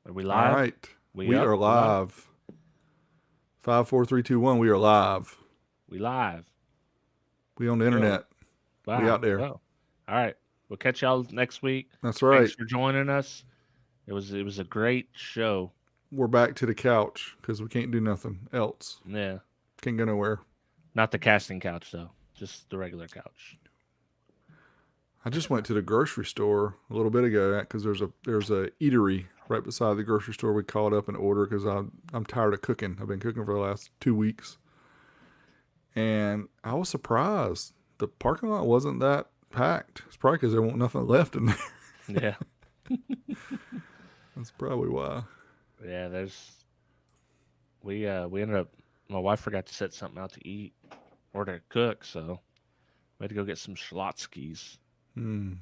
Are we All live? right. We We up? are We live? live. 5, 4, 3, 2, 1. We are live. We live. We on the Yo. internet. We Wow. out there. Well. All right. We'll catch y'all next week. That's Thanks right. for joining us. It was a great show. We're back to the couch because we can't do nothing else. Yeah. Can't go nowhere. Not the casting couch though. Just the regular couch. I just went to the grocery store a little bit ago because there's a eatery right beside the grocery store. We called up and ordered because I'm tired of cooking. I've been cooking for the last 2 weeks, and I was surprised. The parking lot wasn't that packed. It's probably because there wasn't nothing left in there. Yeah. That's probably why. Yeah, we ended up my wife forgot to set something out to eat or to cook, so we had to go get some Schlotzskis. Hmm.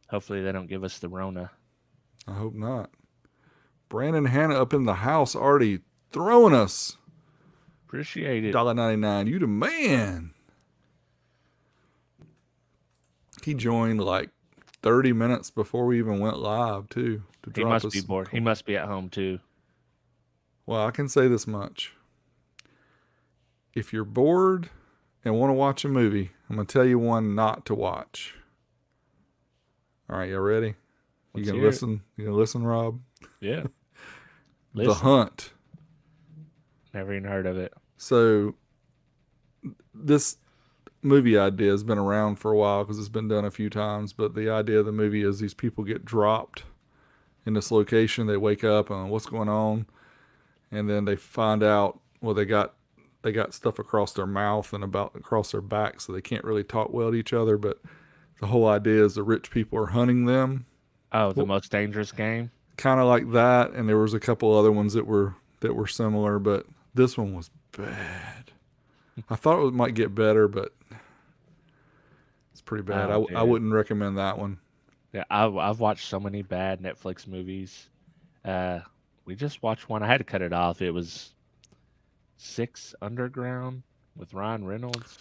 Hopefully they don't give us the Rona. I hope not. Brandon Hannah up in the house already throwing us Appreciate it. $1.99. You the man. He joined like 30 minutes before we even went live too to He drop must us be some bored. He coin. must be at home too. Well, I can say this much. If you're bored and want to watch a movie, I'm going to tell you one not to watch. All right, y'all ready? You Let's gonna hear it. listen? You gonna listen, Rob? Yeah. The Listen. Hunt. Never even heard of it. So this movie idea has been around for a while because it's been done a few times. But the idea of the movie is these people get dropped in this location. They wake up and what's going on, and then they find out. Well, they got stuff across their mouth and about across their back, so they can't really talk well to each other. But the whole idea is the rich people are hunting them. Oh, the Well, most dangerous game? kind of like that, and there was a couple other ones that were similar, but this one was bad. I thought it might get better, but it's pretty bad. Oh, I dude. wouldn't recommend that one. Yeah, I've watched so many bad Netflix movies. Uh, we just watched one. I had to cut it off. It was Six Underground with Ryan Reynolds.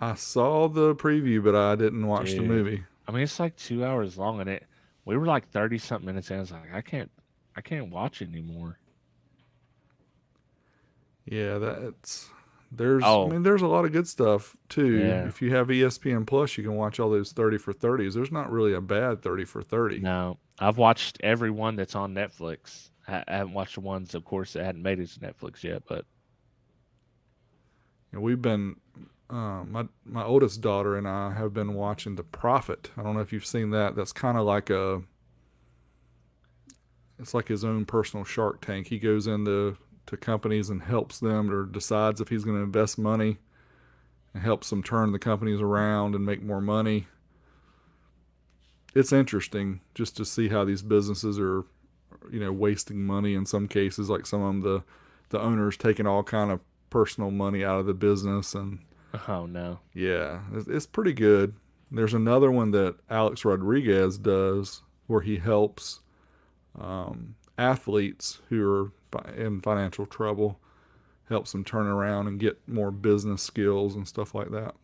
I saw the preview, but I didn't watch the Dude, movie. I mean, it's like 2 hours long, and it. We were like 30 something minutes in. I was like, I can't watch anymore. Yeah, that's there's I Oh, mean there's a lot of good stuff too. yeah. If you have ESPN Plus, you can watch all those 30 for 30s. There's not really a bad 30 for 30. No, I've watched every one that's on Netflix. I haven't watched the ones, of course, that hadn't made it to Netflix yet, but And we've been my oldest daughter and I have been watching The Prophet. I don't know if you've seen that. That's kind of like a it's like his own personal Shark Tank. He goes into to companies and helps them or decides if he's going to invest money and helps them turn the companies around and make more money. It's interesting just to see how these businesses are, wasting money in some cases. Like some of them, the owners taking all kind of personal money out of the business, and oh no. yeah, it's pretty good. There's another one that Alex Rodriguez does where he helps athletes who are in financial trouble, helps them turn around and get more business skills and stuff like that.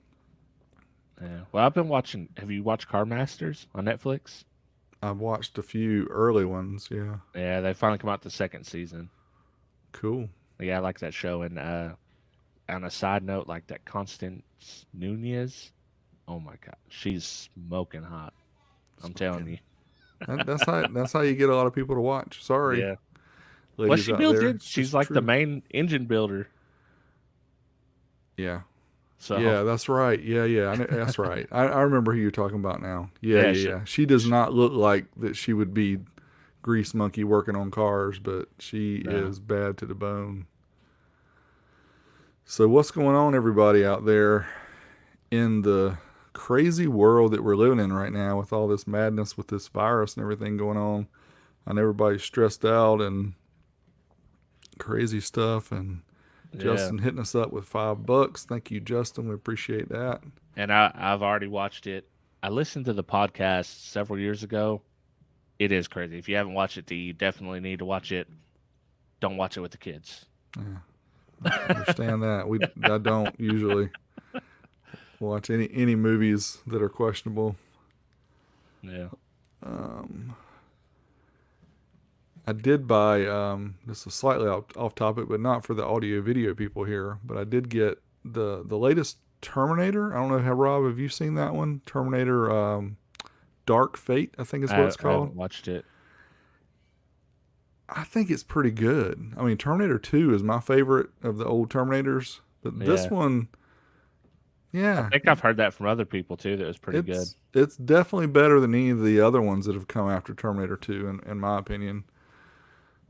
Yeah. Well, I've been watching. Have you watched Car Masters on Netflix? I've watched a few early ones. Yeah, Yeah, they finally come out the second season. cool. Yeah, I like that show. And on a side note, like that Constance Nunez. Oh my god, she's smoking hot. I'm telling you. Smoking. That's how you get a lot of people to watch. Sorry, Yeah. Well, ladies she out builds there. it. It's She's just like the true. main engine builder. Yeah. So Yeah, that's right. Yeah, yeah, that's right. I remember who you're talking about now. Yeah, yeah, yeah, yeah. She does not look like that she would be grease monkey working on cars, but she no. is bad to the bone. So what's going on, everybody out there in the crazy world that we're living in right now with all this madness with this virus and everything going on? And everybody's stressed out and crazy stuff. And Yeah. Justin hitting us up with $5. Thank you, Justin. We appreciate that. And I've already watched it. I listened to the podcast several years ago. It is crazy. If you haven't watched it, you definitely need to watch it. Don't watch it with the kids. Yeah, understand that. I don't usually watch any movies that are questionable. Yeah. Um, I did buy. This is slightly off topic, but not for the audio video people here. But I did get the latest Terminator. I don't know how Rob, have you seen that one? Terminator Dark Fate, I think is what it's I called. haven't watched it. I think it's pretty good. I mean, Terminator 2 is my favorite of the old Terminators, but this Yeah. one, I yeah, think I've heard that from other people too. That was pretty good. it's definitely better than any of the other ones that have come after Terminator 2, in my opinion.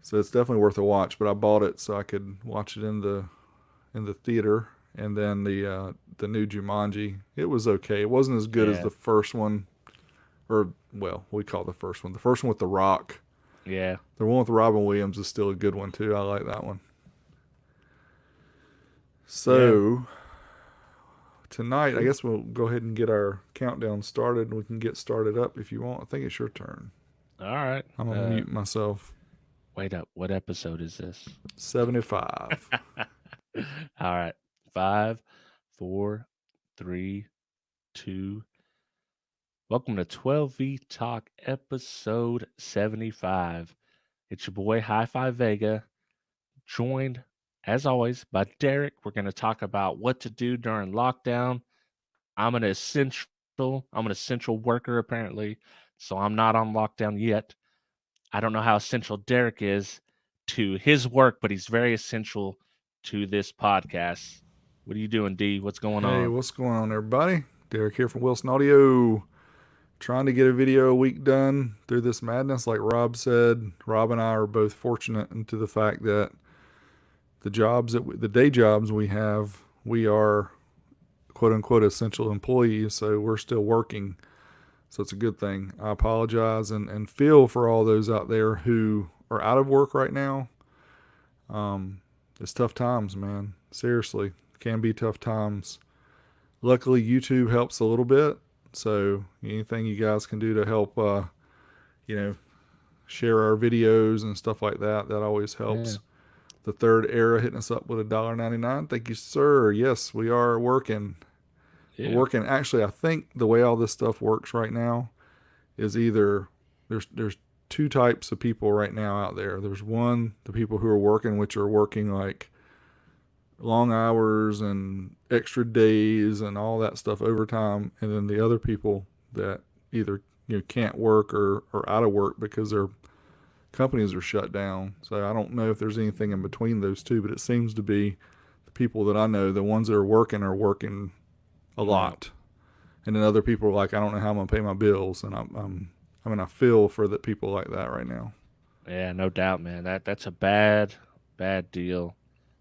So it's definitely worth a watch. But I bought it so I could watch it in the theater, and then the new Jumanji. It was okay. It wasn't as good as Yeah. the first one, or well, we call it the first one. The first one with the Rock. Yeah. The one with Robin Williams is still a good one too. I like that one. Yeah. So tonight, I Cool. guess we'll go ahead and get our countdown started, and we can get started up if you want. I think it's your turn. All right. I'm gonna mute myself. Wait up. What episode is this? 75. All right. 5, 4, 3, 2. Welcome to 12V Talk episode 75. It's your boy Hi-Fi Vega, joined as always by Derek. We're going to talk about what to do during lockdown. I'm an essential worker apparently, so I'm not on lockdown yet. I don't know how essential Derek is to his work, but he's very essential to this podcast. What are you doing, D? What's going Hey, on? what's going on, everybody? Derek here from Wilson Audio. Trying to get a video a week done through this madness, like Rob said. Rob and I are both fortunate into the fact that the day jobs we have, we are quote unquote essential employees, so we're still working. So it's a good thing. I apologize and feel for all those out there who are out of work right now. It's tough times, man. Seriously, it can be tough times. Luckily, YouTube helps a little bit. So anything you guys can do to help, you know, share our videos and stuff like that, that always Yeah. helps. The Third Era hitting us up with $1.99. Thank you, sir. Yes, we are working. We're Yeah. working. Actually, I think the way all this stuff works right now is either there's two types of people right now out there. There's one, the people who are working, which are working like long hours and extra days and all that stuff overtime, and then the other people that either can't work or are out of work because their companies are shut down. So I don't know if there's anything in between those two, but it seems to be the people that I know, the ones that are working a Yeah. lot, and then other people are like, I don't know how I'm gonna pay my bills, and I mean, I feel for the people like that right now. Yeah, no doubt, man. That's a bad deal.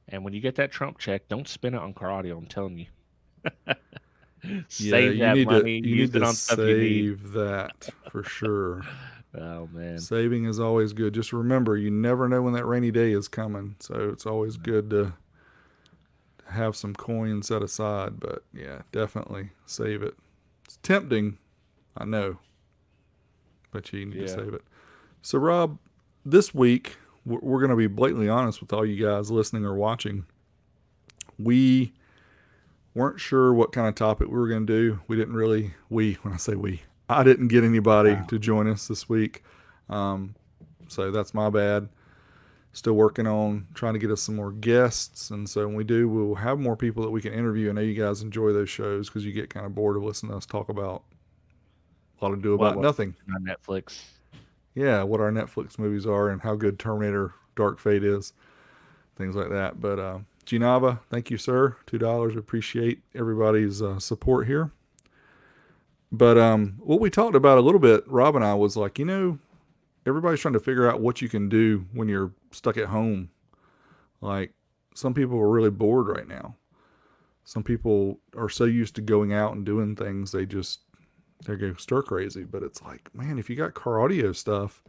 And when you get that Trump check, don't spend it on car audio. I'm telling you. Yeah, Save that money. you Use need it to on stuff you need. save that for sure. Oh man. Saving is always good. Just remember, you never know when that rainy day is coming, so it's always good to have some coins set aside. But yeah, definitely save it. It's tempting, I know, but you need to Yeah. save it. So, Rob, this week we're going to be blatantly honest with all you guys listening or watching. We weren't sure what kind of topic we were going to do. We didn't really, when I say we, I didn't get anybody Wow. to join us this week. So that's my bad. Still working on trying to get us some more guests. And so when we do, we'll have more people that we can interview. I know you guys enjoy those shows because you get kind of bored of listening to us talk about a lot to do What about was nothing. on Netflix? Yeah, what our Netflix movies are and how good Terminator Dark Fate is, things like that. But Ginava, thank you, sir. $2. Appreciate everybody's support here. But what we talked about a little bit, Rob and I, was like, everybody's trying to figure out what you can do when you're stuck at home. Like, some people are really bored right now. Some people are so used to going out and doing things, they go stir crazy. But it's like, man, if you got car audio stuff,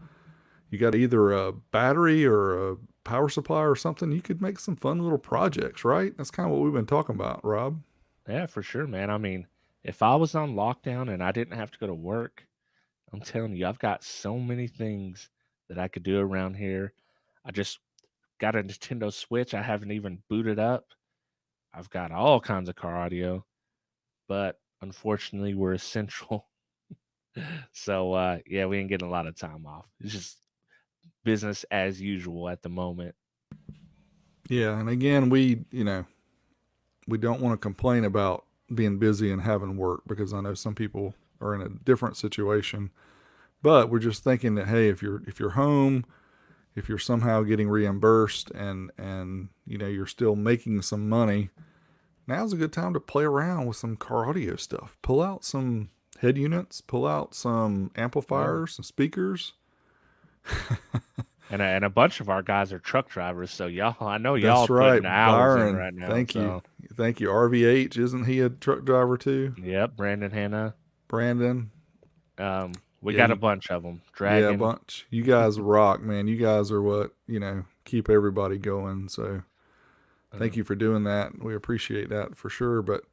you got either a battery or a power supply or something, you could make some fun little projects, right? That's kind of what we've been talking about, Rob. Yeah, for sure, man. I mean, if I was on lockdown and I didn't have to go to work, I'm telling you, I've got so many things that I could do around here. I just got a Nintendo Switch. I haven't even booted up. I've got all kinds of car audio, but unfortunately, we're essential. So, yeah, we ain't getting a lot of time off. It's just business as usual at the moment. Yeah, and again, we don't want to complain about being busy and having work because I know some people are in a different situation. But we're just thinking that hey, if you're home, if you're somehow getting reimbursed and you're still making some money, now's a good time to play around with some car audio stuff. Pull out some head units, pull out some Yeah. amplifiers, some speakers. And a bunch of our guys are truck drivers, so y'all, I know y'all That's putting right, the hours in Byron. right now. Thank you. So, Thank you. RVH, isn't he a truck driver too? yep, Brandon Hanna. Brandon. We Yeah, got a bunch of them. yeah, a Dragon. bunch. You guys rock, man. You guys are what, keep everybody going. So Uh, thank you for doing that. We appreciate that for sure. But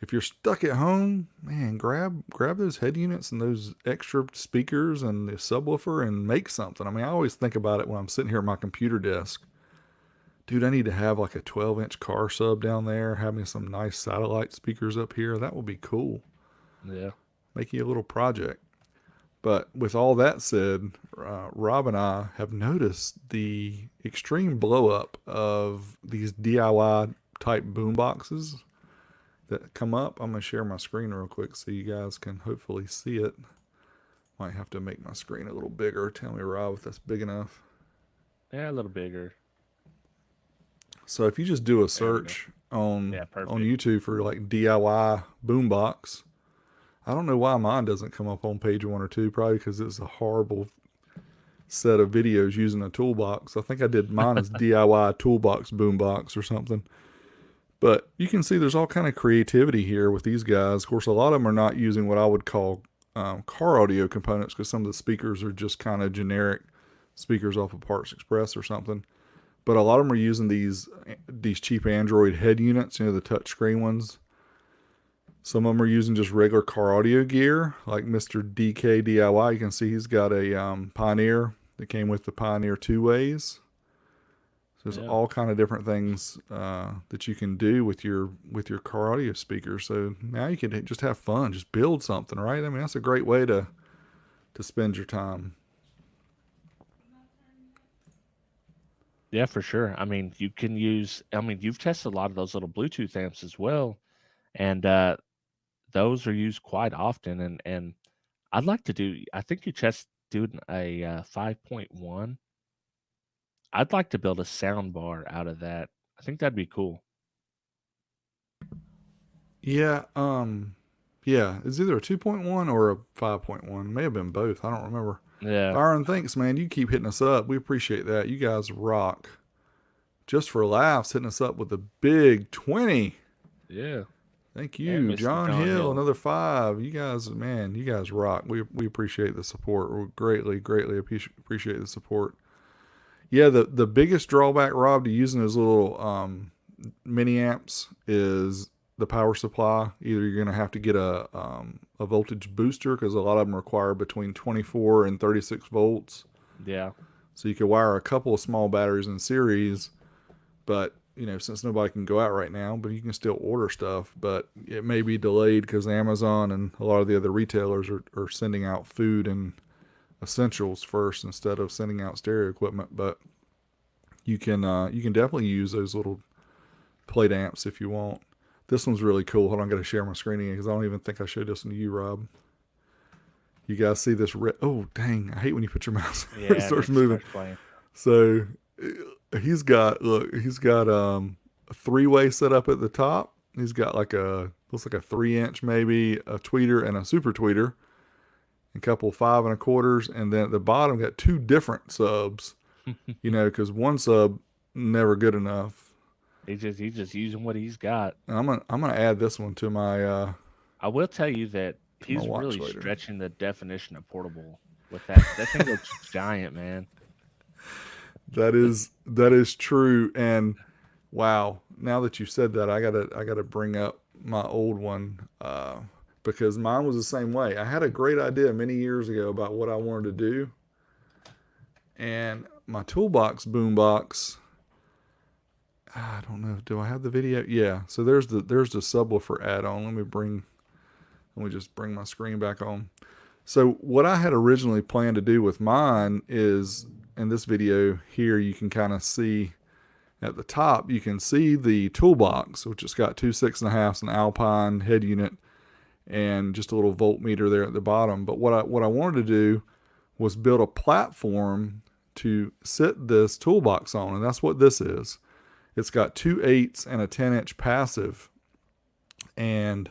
if you're stuck at home, man, grab those head units and those extra speakers and the subwoofer and make something. I mean, I always think about it when I'm sitting here at my computer desk. Dude, I need to have like a 12-inch car sub down there, having some nice satellite speakers up here. That would be cool. yeah, Make you a little project. But with all that said, Rob and I have noticed the extreme blow up of these DIY type boom boxes that come up. I'm going to share my screen real quick so you guys can hopefully see it. Might have to make my screen a little bigger. Tell me, Rob, if that's big enough. yeah, a little bigger. So if you just do a There we go. search on Yeah, on perfect. YouTube for like DIY boombox, I don't know why mine doesn't come up on page one or two. Probably because it's a horrible set of videos using a toolbox. I think I did mine as DIY toolbox boombox or something. But you can see there's all kind of creativity here with these guys. Of course, a lot of them are not using what I would call car audio components because some of the speakers are just kind of generic speakers off of Parts Express or something. But a lot of them are using these cheap Android head units, the touchscreen ones. Some of them are using just regular car audio gear, like Mr. DK DIY. You can see he's got a Pioneer that came with the Pioneer two ways. So there's Yeah, all kind of different things that you can do with your car audio speakers. So now you can just have fun, just build something, right? I mean, that's a great way to spend your time. yeah, for sure. I mean, you can use. I mean, you've tested a lot of those little Bluetooth amps as well, and those are used quite often. And I'd like to do. I think you just doing a 5.1. I'd like to build a sound bar out of that. I think that'd be cool. Yeah, yeah, it's either a 2.1 or a 5.1. May have been both. I don't remember. Yeah, Byron, thanks, man. You keep hitting us up. We appreciate that. You guys rock. Just for laughs, hitting us up with a big 20. yeah, Thank and you. Mr. John John Hill, Hill. another 5. You guys, man, you guys rock. We appreciate the support. We greatly, greatly appreciate the support. Yeah, the biggest drawback, Rob, to using those little mini amps is the power supply. Either you're going to have to get a voltage booster because a lot of them require between 24 and 36 volts. Yeah, So you could wire a couple of small batteries in series, but since nobody can go out right now, but you can still order stuff, but it may be delayed because Amazon and a lot of the other retailers are sending out food and essentials first instead of sending out stereo equipment. But you can definitely use those little plate amps if you want. This one's really cool. Hold on, I got to share my screen again because I don't even think I showed this one to you, Rob. You guys see this red? Oh, dang! I hate when you put your mouse. It yeah, and starts it moving. starts playing. So he's got a three-way set up at the top. He's got like looks like a 3-inch maybe, a tweeter and a super tweeter, a couple 5 1/4s, and then at the bottom got two different subs. Because one sub never good enough. He's just using what he's got. And I'm gonna add this one I will tell you that to my he's watch really later. stretching the definition of portable with that. That thing looks giant, man. That is true. And wow, now that you said that, I gotta bring up my old one because mine was the same way. I had a great idea many years ago about what I wanted to do, and my toolbox boombox. I don't know. Do I have the video? Yeah. So there's the subwoofer add-on. Let me just bring my screen back on. So what I had originally planned to do with mine is in this video here, you can kind of see at the top, you can see the toolbox, which has got two 6.5s, an Alpine head unit, and just a little voltmeter there at the bottom. But what I wanted to do was build a platform to sit this toolbox on, and that's what this is. It's got two 8s and a 10-inch passive, and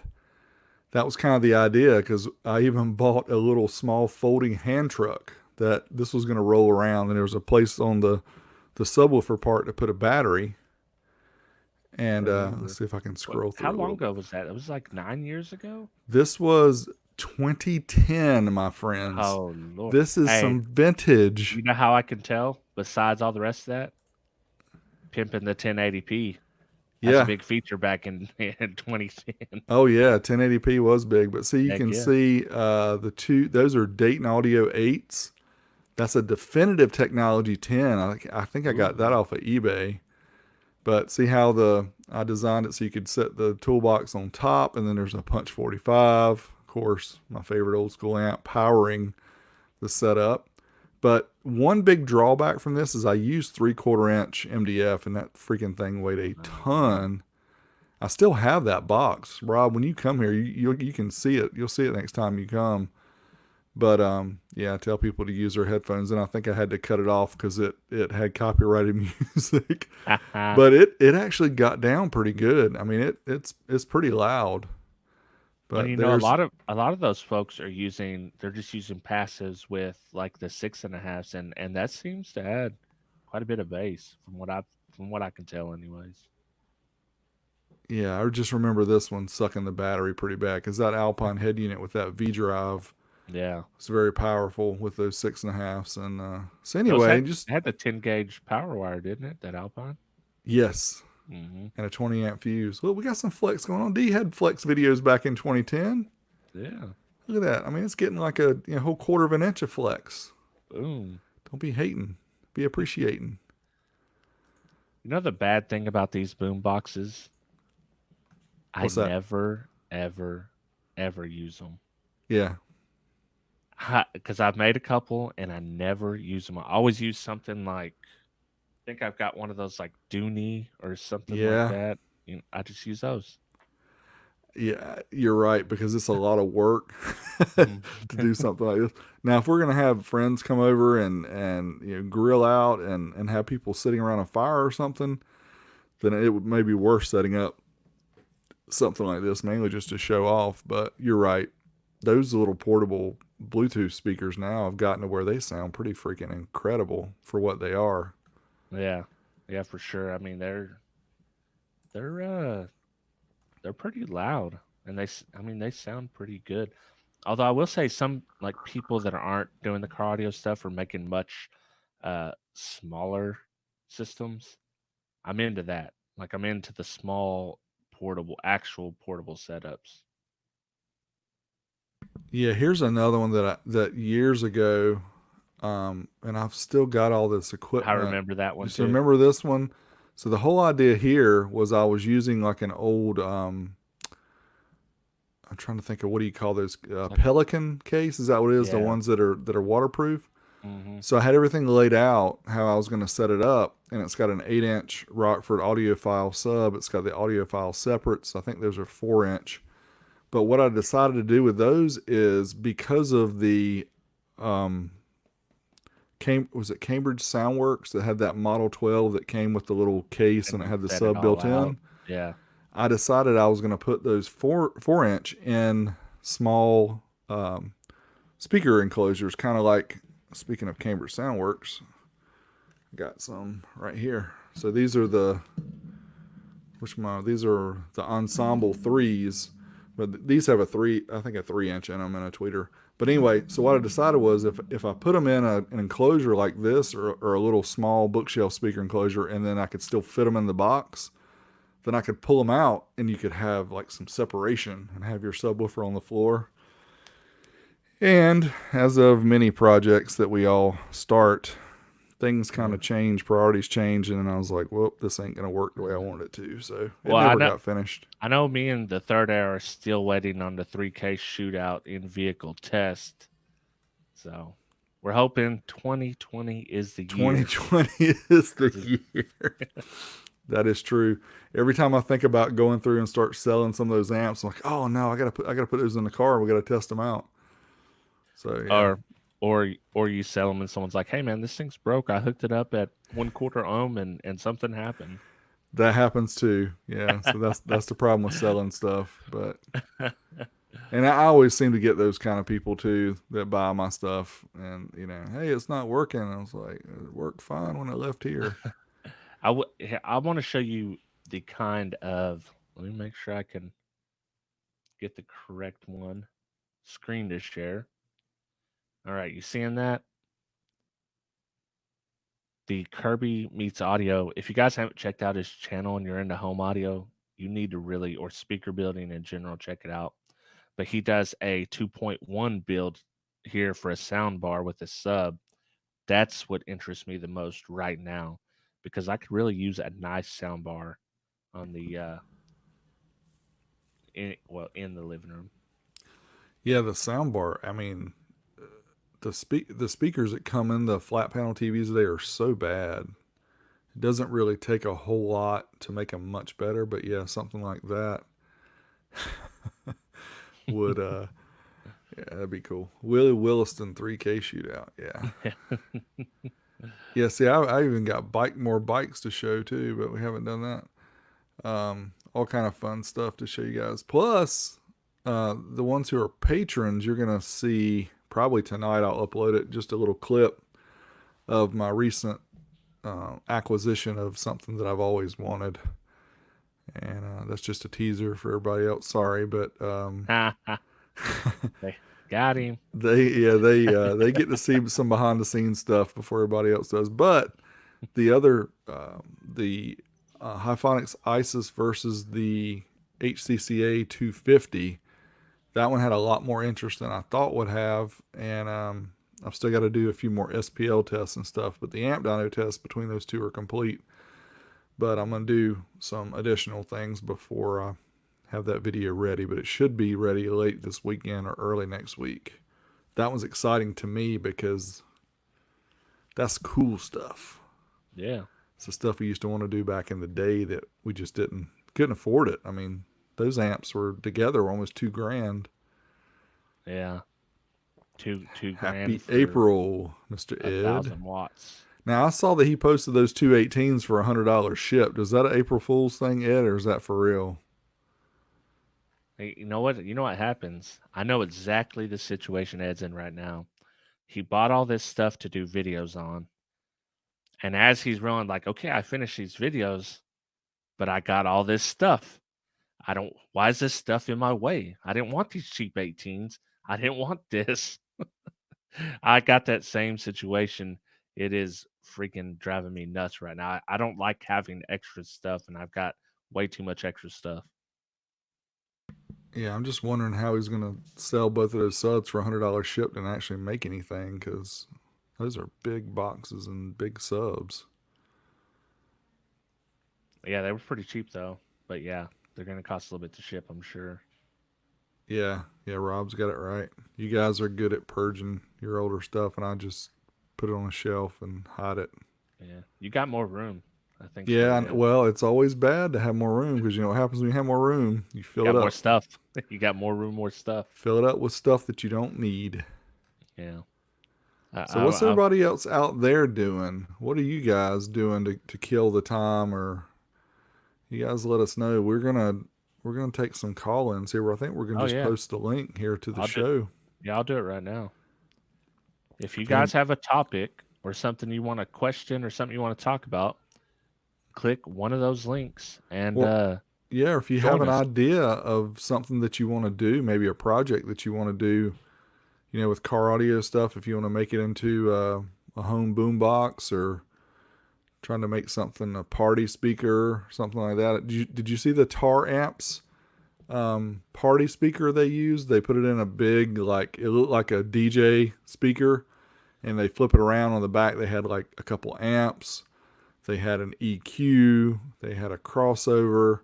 that was kind of the idea because I even bought a little small folding hand truck that this was going to roll around, and there was a place on the subwoofer part to put a battery. And let's Remember. see if I can What? scroll How through a long little bit. ago was that? It was like 9 years ago. This was 2010, my friends. Oh Lord! This is Hey, some vintage. you know how I can tell? Besides all the rest of that, pimping the 1080p. That's a Yeah. big feature back in in 2010. Oh yeah, 1080p was big, but see, you Heck can yeah! see the two. Those are Dayton Audio 8s. That's a definitive technology 10. I think I got that Ooh, off of eBay. But see how I designed it so you could set the toolbox on top, and then there's a punch 45. Of course, my favorite old school amp powering the setup. But one big drawback from this is I used 3/4 inch MDF, and that freaking thing weighed a man. ton. I still have that box, Rob. When you come here, you can see it. You'll see it next time you come. But yeah, I tell people to use their headphones, and I think I had to cut it off because it had copyrighted music. Haha. But it actually got down pretty good. I mean, it's pretty loud. Well, But there's a lot of those folks are using they're just using passives with like the 6.5s, and that seems to add quite a bit of bass from what I can tell, anyways. Yeah, I just remember this one sucking the battery pretty bad because that Alpine head unit with that V drive Yeah, was very powerful with those 6.5s. And so those anyway, just had the 10 gauge power wire, didn't it? That Alpine. yes, Hmm. and a 20 amp fuse. Well, we got some flex going on. D had flex videos back in 2010. Yeah. Look at that. I mean, it's getting like a whole quarter of an inch of flex. Boom. Don't be hating, be appreciating. You know the bad thing about these boom boxes? I What's that? never, ever, ever use them. Yeah, Because I've made a couple and I never use them. I always use something like, I think I've got one of those like Dooney or something like yeah, that. I just use those. yeah. You're right because it's a lot of work Mhm. to do something like this. Now, if we're gonna have friends come over and grill out and have people sitting around a fire or something, then it would maybe worth setting up something like this, mainly just to show off. But you're right. Those little portable Bluetooth speakers now have gotten to where they sound pretty freaking incredible for what they are. Yeah. Yeah, for sure. I mean, they're uh they're pretty loud and I mean, they sound pretty good. Although I will say some like people that aren't doing the car audio stuff are making much smaller systems. I'm into that. Like I'm into the small portable actual portable setups. Yeah, here's another one that years ago, and I've still got all this I equipment. remember that one Just too. remember this one. So the whole idea here was I was using like an old, I'm trying to think of what do you call those It's like a Pelican case? Is that what it is? The yeah. ones that are waterproof. Mhm. So I had everything laid out how I was going to set it up, and it's got an 8-inch Rockford audiophile sub. It's got the audiophile separate. So I think those are 4-inch. But what I decided to do with those is because of the um, was it Cambridge Soundworks that had that Model 12 that came with the little case And and it you had the set it sub all built out. in. Yeah. I decided I was going to put those 4-inch in small speaker enclosures, kind of like, speaking of Cambridge Soundworks, I got some right here. So these are these are the ensemble threes, but these have I think a 3-inch in them and a tweeter. But anyway, so what I decided was if I put them in an enclosure like this or a little small bookshelf speaker enclosure, and then I could still fit them in the box, then I could pull them out and you could have like some separation and have your subwoofer on the floor. And as of many projects that we all start, things kind Yeah. of change, priorities change, and then I was like, well, this ain't gonna work the way I wanted it to. So it Well, never got finished. I know me and the third air are still waiting on the 3K shootout in vehicle test. So We're hoping 2020 is the year. 2020 is the Is it- year. That is true. Every time I think about going through and start selling some of those amps, I'm like, oh no, I gotta put those in the car. We gotta test them out. So yeah, or or you sell them and someone's like, "Hey man, this thing's broke. I hooked it up at 1/4 ohm and something happened." that happens too. Yeah, so that's the problem with selling stuff. But and I always seem to get those kind of people too that buy my stuff, and hey, it's not working. I was like, it worked fine when I left here. I want to show you the kind of. Let me make sure I can get the correct one. Screen to share. All right, you seeing that? The Kirby meets audio. If you guys haven't checked out his channel and you're into home audio, you need to really, or speaker building in general, check it out. But he does a 2.1 build here for a sound bar with a sub. That's what interests me the most right now because I could really use a nice sound bar on the in the living room. Yeah, the sound bar. I mean, the speakers that come in the flat panel TVs today are so bad. It doesn't really take a whole lot to make them much better, but yeah, something like that would yeah, that'd be cool. Willie Williston 3K shootout. Yeah. Yeah, see, I even got more bikes to show too, but we haven't done that. All kind of fun stuff to show you guys. Plus, the ones who are patrons, you're gonna see probably tonight. I'll upload it, just a little clip of my recent acquisition of something that I've always wanted, and that's just a teaser for everybody else. Sorry, but They got him. they get to see some behind the scenes stuff before everybody else does. But the other the Hyphonics Isis versus the HCCA 250, that one had a lot more interest than I thought would have, and I've still got to do a few more SPL tests and stuff. But the amp dyno tests between those two are complete. But I'm gonna do some additional things before I have that video ready. But it should be ready late this weekend or early next week. That was exciting to me because that's cool stuff. Yeah, It's the stuff we used to want to do back in the day that we just couldn't afford it. I mean, those amps were together almost $2,000. yeah. Two grand Happy for April, Mr. a Ed. 1,000 watts. Now I saw that he posted those 218s for $100 shipped. Is that an April Fool's thing, Ed, or is that for real? Hey, you know what? You know what happens? I know exactly the situation Ed's in right now. He bought all this stuff to do videos on, and as he's rolling, like, okay, I finished these videos, but I got all this stuff. I don't. Why is this stuff in my way? I didn't want these cheap 18s. I didn't want this. I got that same situation. It is freaking driving me nuts right now. I don't like having extra stuff, and I've got way too much extra stuff. Yeah, I'm just wondering how he's gonna sell both of those subs for $100 shipped and actually make anything, because those are big boxes and big subs. Yeah, they were pretty cheap though. But yeah, they're gonna cost a little bit to ship, I'm sure. Yeah, yeah, Rob's got it right. You guys are good at purging your older stuff, and I just put it on a shelf and hide it. Yeah, you got more room. I think's what Yeah, it and, is. well, it's always bad to have more room, because you know what happens when you have more room? You You fill it got more up. stuff. You got more room, more stuff. Fill it up with stuff that you don't need. Yeah. I, So I, what's I everybody else out there doing? What are you guys doing to kill the time? Or you guys let us know. We're gonna take some call-ins here. I think we're gonna oh just yeah, post the link here to the I'll do. show. Yeah, I'll do it right now. If you If any, guys have a topic or something you want to question or something you want to talk about, click one of those links and well, yeah, if you have join an us. idea of something that you want to do, maybe a project that you want to do, with car audio stuff, if you want to make it into a home boombox, or trying to make something a party speaker, something like that. Did you see the Tar Amps party speaker they used? They put it in a big, like, it looked like a DJ speaker, and they flip it around on the back. They had like a couple amps, they had an EQ, they had a crossover,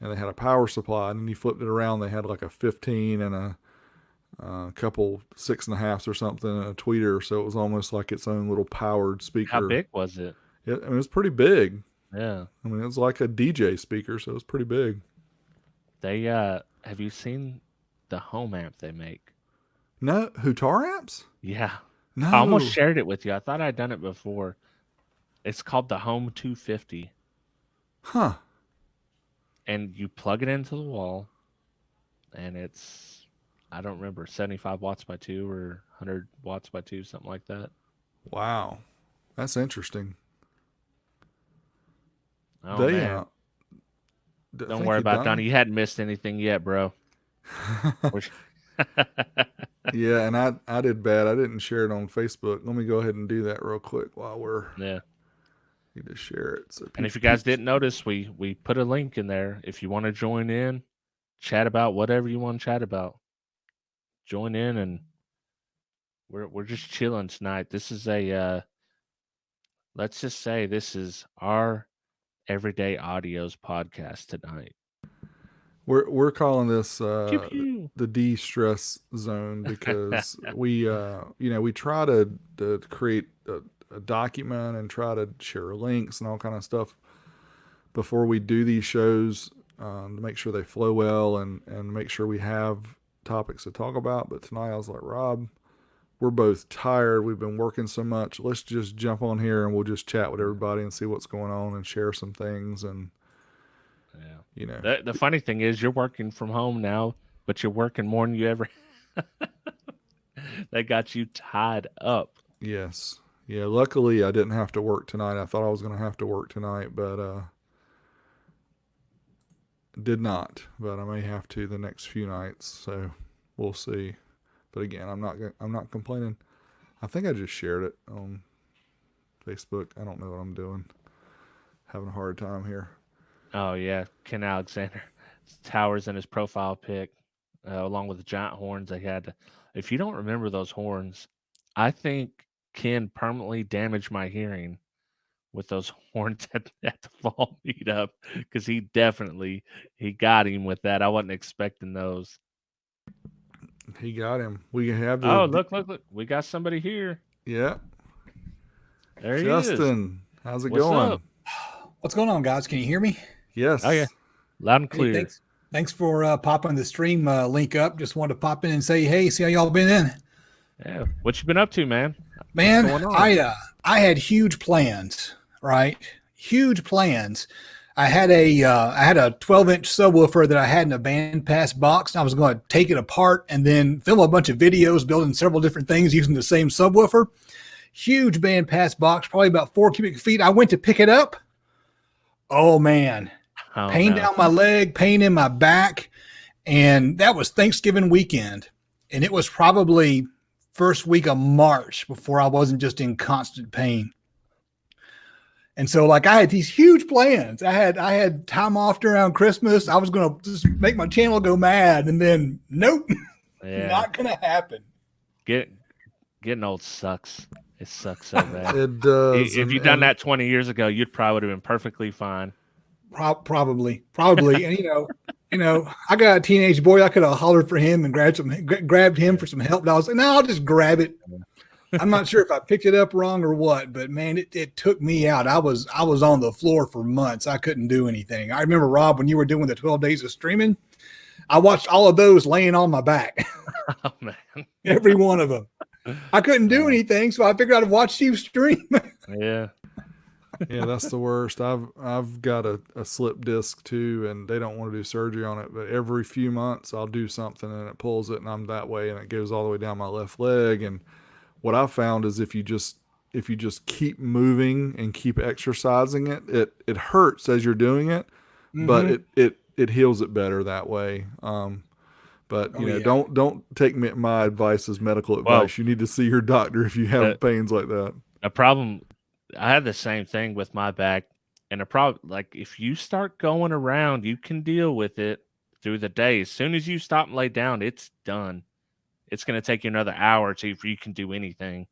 and they had a power supply. And then you flipped it around, they had like a 15 and a couple 6.5s or something, and a tweeter, so it was almost like its own little powered How speaker. big was it? I mean, it was pretty big. Yeah. I mean, it was like a DJ speaker, so it was pretty big. They have you seen the home amp they make? No, Hutar amps? Yeah. I almost No. shared it with you. I thought I'd done it before. It's called the Home 250, Huh. and you plug it into the wall, and it's, I don't remember, 75 watts by 2 or 100 watts by 2, something like that. Wow. That's interesting. Oh They man, I don't think worry you about Donnie. done. You hadn't missed anything yet, bro. We're- Yeah, and I did bad. I didn't share it on Facebook. Let me go ahead and do that real quick while we're yeah. need to share it so And if you guys peeps. didn't notice, we put a link in there. If you want to join in, chat about whatever you want to chat about. Join in, and we're just chilling tonight. This is a let's just say this is our Everyday Audios podcast tonight. We're calling this Pew pew. the de-stress zone because we we try to create a document and try to share links and all kind of stuff before we do these shows, to make sure they flow well and make sure we have topics to talk about. But tonight I was like, Rob, we're both tired. We've been working so much. Let's just jump on here and we'll just chat with everybody and see what's going on and share some things. And Yeah. you know, The funny thing is you're working from home now, but you're working more than you ever They got you tied up. yes, yeah. Luckily, I didn't have to work tonight. I thought I was going to have to work tonight, but did not. But I may have to the next few nights. So we'll see. But again, I'm not complaining. I think I just shared it on Facebook. I don't know what I'm doing. Having a hard time here. Oh yeah, Ken Alexander towers in his profile pic, along with the giant horns they had. If you don't remember those horns, I think Ken permanently damaged my hearing with those horns at the fall meetup because he got him with that. I wasn't expecting those. He got him. We have Oh the look! We got somebody here. yeah, There he is. Justin. How's it What's up? going? What's going on, guys? Can you hear me? Oh yeah, Yes. loud and Hey, clear. thanks for popping the stream link up. Just wanted to pop in and say, hey, see how y'all been in? Yeah, what you been up to, man? What's Man, going on? I had huge plans, right? Huge plans. I had a 12-inch subwoofer that I had in a bandpass box, and I was going to take it apart and then film a bunch of videos building several different things using the same subwoofer. Huge bandpass box, probably about 4 cubic feet. I went to pick it up. Oh man, Oh pain no. down my leg, pain in my back. And that was Thanksgiving weekend. And it was probably first week of March before I wasn't just in constant pain. And so like I had these huge plans. I had time off around Christmas. I was gonna just make my channel go mad. And then nope, Yeah, not gonna happen. get getting old sucks. It sucks so bad. It does, If you'd done and that 20 years ago, you'd probably would have been perfectly fine. Probably. And I got a teenage boy. I could have hollered for him and grabbed him for some help. But I was like, no, I'll just grab it. I'm not sure if I picked it up wrong or what, but man, it took me out. I was on the floor for months. I couldn't do anything. I remember, Rob, when you were doing the 12 days of streaming, I watched all of those laying on my back, Oh man. every one of them. I couldn't do anything, so I figured I'd watch you stream. Yeah. yeah, that's the worst. I've got a slip disc too, and they don't want to do surgery on it. But every few months, I'll do something, and it pulls it, and I'm that way, and it goes all the way down my left leg. And what I've found is if you just keep moving and keep exercising it, it hurts as you're doing it, but Mm-hmm. it heals it better that way. But Oh, yeah. don't take my advice as medical Well, advice. You need to see your doctor if you the have pains like that. the problem, I had the same thing with my back, and the problem, like if you start going around, you can deal with it through the day. As soon as you stop and lay down, it's done. It's going to take you another hour or two if you can do anything.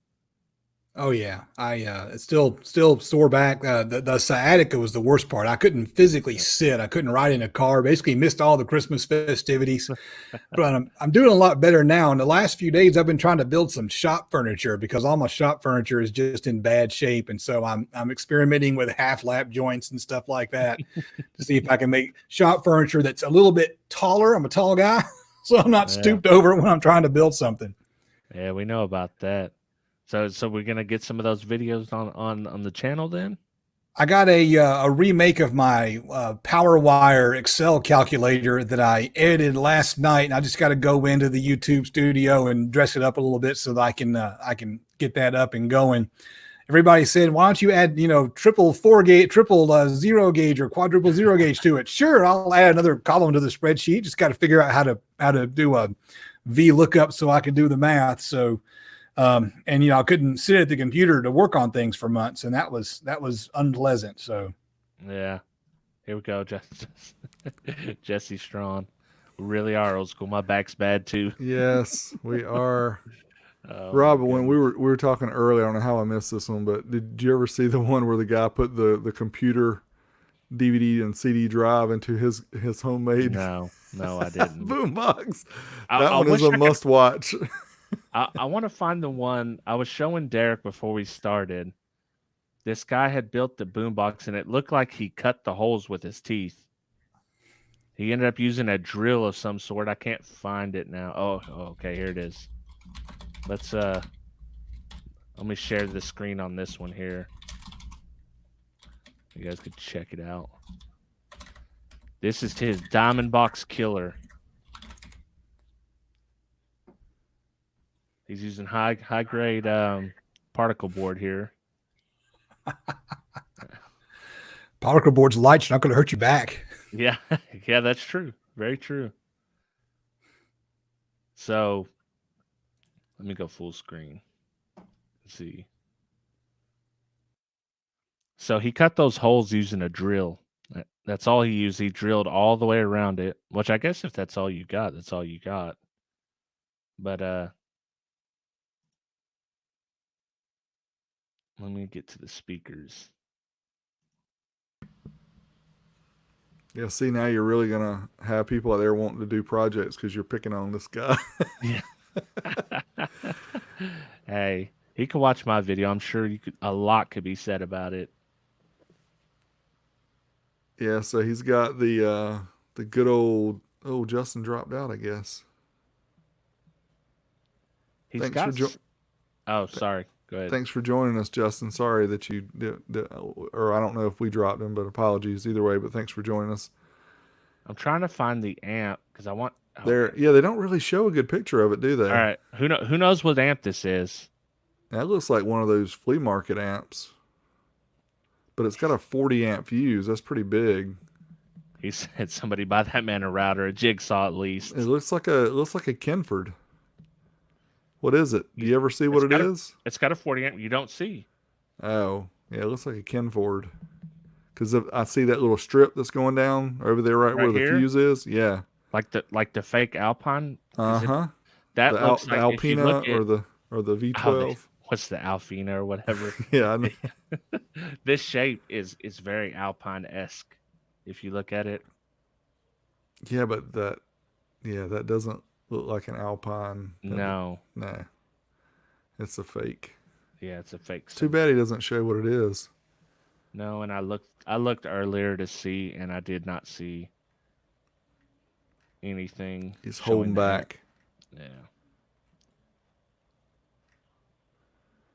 Oh yeah, I it's still sore back. The sciatica was the worst part. I couldn't physically sit. I couldn't ride in a car. Basically, missed all the Christmas festivities. But I'm doing a lot better now. In the last few days, I've been trying to build some shop furniture because all my shop furniture is just in bad shape, and so I'm experimenting with half lap joints and stuff like that to see if I can make shop furniture that's a little bit taller. I'm a tall guy, so I'm not Yeah, stooped over when I'm trying to build something. yeah, we know about that. So we're gonna get some of those videos on the channel then. I got a remake of my PowerWire Excel calculator that I edited last night, and I just got to go into the YouTube studio and dress it up a little bit so that I can get that up and going. Everybody said, "Why don't you add triple four gauge, triple zero gauge, or quadruple zero gauge to it?" Sure, I'll add another column to the spreadsheet. Just got to figure out how to do a V lookup so I can do the math. So and I couldn't sit at the computer to work on things for months, and that was unpleasant. So Yeah, here we go, Jesse Strawn. We really are old school. My back's bad too. Yes, we are. Oh my Rob, when goodness. we were talking earlier, I don't know how I missed this one, but did you ever see the one where the guy put the computer DVD and CD drive into his homemade No, no, I didn't. boombox? That I one is wish a I could. must watch. I want to find the one I was showing Derek before we started. This guy had built the boombox, and it looked like he cut the holes with his teeth. He ended up using a drill of some sort. I can't find it now. Oh, okay, here it is. Let's let me share the screen on this one here. You guys could check it out. This is his diamond box killer. He's using high grade particle board here. particle board's light, you're not going to hurt your back. Yeah, yeah, that's true. Very true. So let me go full screen. Let's see. So he cut those holes using a drill. That's all he used. He drilled all the way around it, which I guess if that's all you got, that's all you got. But let me get to the speakers. Yeah, see, now you're really gonna have people out there wanting to do projects because you're picking on this guy. Yeah. Hey, he could watch my video. I'm sure a lot could be said about it. Yeah, so he's got the good old Justin dropped out, I guess. He's Thanks for got. jo- Oh, th- sorry. Go ahead. thanks for joining us, Justin. Sorry that or I don't know if we dropped him, but apologies either way. But thanks for joining us. I'm trying to find the amp because I want. There, Okay. yeah, they don't really show a good picture of it, do All they? right. Who knows what amp this is? That looks like one of those flea market amps, but it's got a 40 amp fuse. That's pretty big. He said somebody buy that man a router, a jigsaw at It least. looks like a Kenford. What is it? Do He's, you ever see what it's it got a is? it's got a 40 amp. You don't see Oh, yeah, it looks like a Kenford. Because I see that little strip that's going down over there, right right where the here, fuse is. Yeah. like the fake Alpine, Uh because huh. that looks The like if you look Alpina at or the how they V12. what's the Alfina or whatever. Yeah. This shape is very Alpine esque. If you look at it, Yeah, but that doesn't look like an Alpine. no, Nah, it's a fake. yeah, it's a fake Too stuff. bad he doesn't show what it is. No, and I looked earlier to see, and I did not see anything He's showing holding the amp. back. Yeah.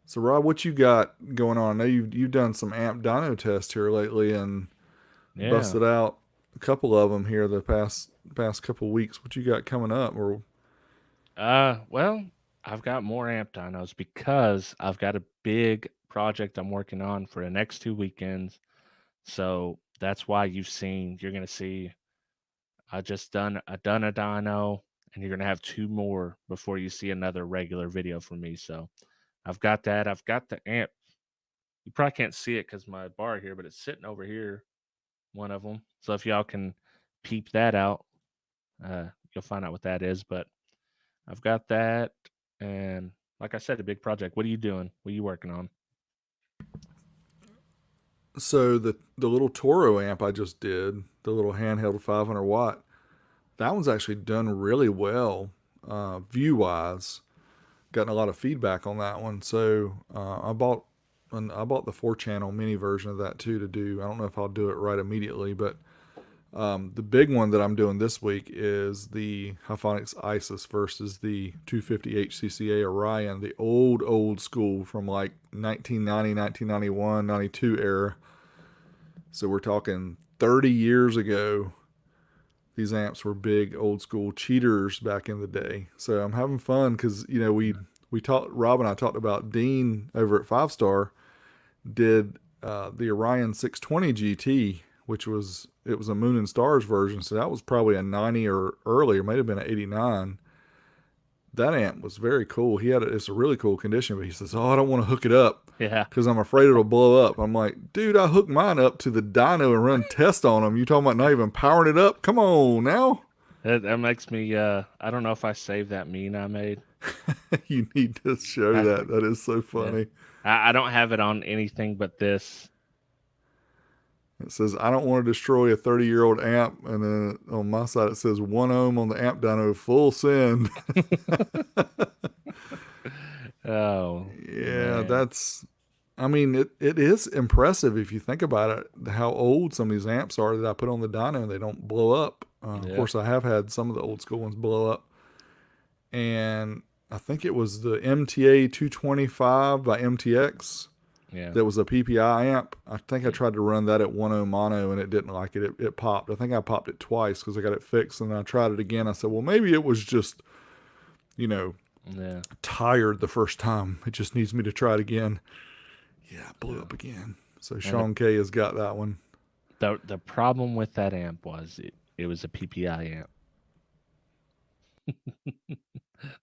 So Rob, what you got going on? I know you've done some amp dyno tests here lately and Yeah. busted out a couple of them here the past couple weeks. What you got coming up? Or Well, I've got more amp dynos because I've got a big project I'm working on for the next 2 weekends. So that's why you're gonna see I done a dyno, and you're gonna have two more before you see another regular video from me. So I've got that. I've got the amp. You probably can't see it because my bar here, but it's sitting over here, one of them. So if y'all can peep that out, you'll find out what that is. But I've got that, and like I said, a big project. What are you doing? What are you working on? So the little Toro amp I just did, the little handheld 500 watt, that one's actually done really well, view wise. Gotten a lot of feedback on that one. So I bought the 4 channel mini version of that too to do. I don't know if I'll do it right immediately, but the big one that I'm doing this week is the Hyphonics Isis versus the 250 HCCA Orion, the old school from like 1990, 1991, 92 era. So we're talking 30 years ago. These amps were big old school cheaters back in the day. So I'm having fun because we talked. Rob and I talked about Dean over at Five Star did the Orion 620 GT, which was it was a Moon and Stars version. So that was probably a 90 or earlier, might have been an 89. That amp was very cool. It's a really cool condition, but he says, "Oh, I don't want to hook it up Yeah, because I'm afraid it'll blow up." I'm like, "Dude, I hooked mine up to the dyno and run tests on them. You talking about not even powering it up? Come on now." that makes me. I don't know if I saved that meme I made. You need to show I, that. That is so yeah, funny. I don't have it on anything but this. It says, "I don't want to destroy a 30-year-old amp." And then on my side, it says 1 ohm on the amp dyno, full send. Oh Yeah, man, I mean, it is impressive if you think about it, how old some of these amps are that I put on the dyno and they don't blow up. Of yeah, course, I have had some of the old school ones blow up. And I think it was the MTA 225 by MTX yeah, that was a PPI amp. I think I tried to run that at 1 ohm mono and it didn't like it. It popped. I think I popped it twice because I got it fixed. And then I tried it again. I said, well, maybe it was just, you know, yeah. tired the first time. It just needs me to try it again. Yeah, it blew up again. So And Sean K has got that one. the problem with that amp was it was a PPI amp.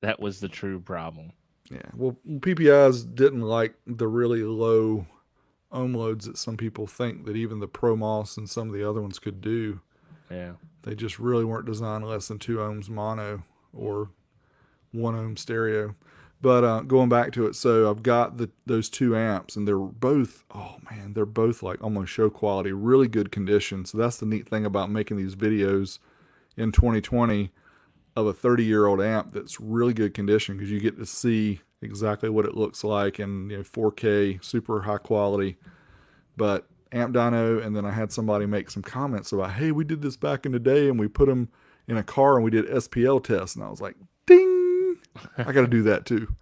That was the true problem. Yeah. Well, PPIs didn't like the really low ohm loads that some people think that even the ProMOS and some of the other ones could do. Yeah, They just really weren't designed less than 2 ohms mono or 1 ohm stereo. But going back to it, so I've got those 2 amps, and they're both, oh man, they're both like almost show quality, really good condition. So that's the neat thing about making these videos in 2020 of a 30-year-old amp that's really good condition, because you get to see exactly what it looks like in 4K, super high quality. But amp dyno, and then I had somebody make some comments about, hey, we did this back in the day and we put them in a car and we did SPL tests, and I was like, ding, I got to do that too.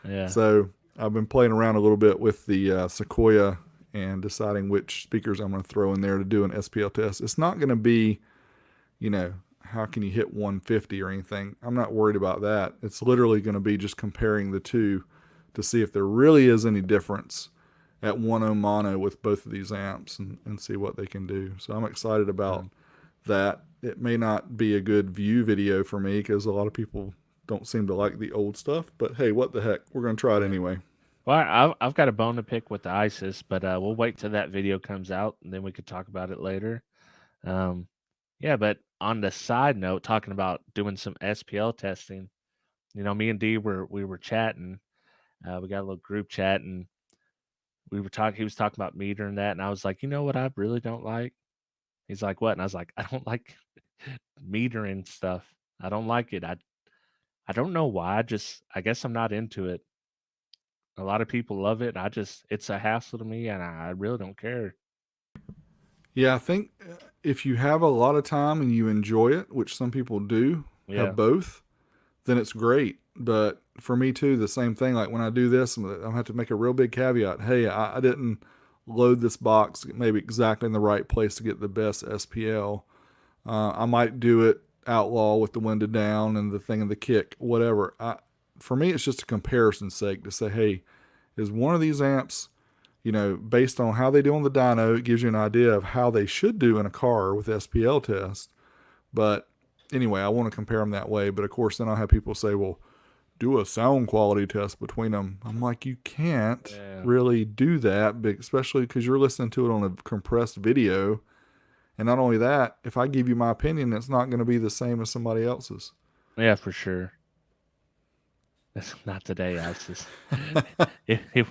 yeah, So I've been playing around a little bit with the Sequoia and deciding which speakers I'm going to throw in there to do an SPL test. It's not going to be, how can you hit 150 or anything. I'm not worried about that. It's literally going to be just comparing the two to see if there really is any difference at 1 ohm mono with both of these amps, and see what they can do. So I'm excited about that. It may not be a good view video for me because a lot of people don't seem to like the old stuff, but hey, what the heck? We're going to try it anyway. Well, I've got a bone to pick with the ISIS, but we'll wait till that video comes out and then we could talk about it later. Um, yeah, but on the side note, talking about doing some SPL testing, me and D we were chatting. We got a little group chat, and we were talking. He was talking about meter and that, and I was like, you know what, I really don't like. He's like, what? And I was like, I don't like metering stuff. I don't like it. I don't know why. I guess I'm not into it. A lot of people love it. It's a hassle to me, and I really don't care. Yeah, I think if you have a lot of time and you enjoy it, which some people do, Yeah, have both, then it's great. But for me too, the same thing. Like when I do this, I'm gonna have to make a real big caveat. Hey, I didn't load this box maybe exactly in the right place to get the best SPL. I might do it outlaw with the window down and the thing in the kick, whatever. For me, it's just a comparison's sake to say, hey, is one of these amps, based on how they do on the dyno, it gives you an idea of how they should do in a car with SPL test. But anyway, I want to compare them that way. But of course, then I'll have people say, well, do a sound quality test between them. I'm like, you can't yeah, really do that, especially because you're listening to it on a compressed video. And not only that, if I give you my opinion, it's not going to be the same as somebody else's. yeah, for sure. That's not today. I was just it, it,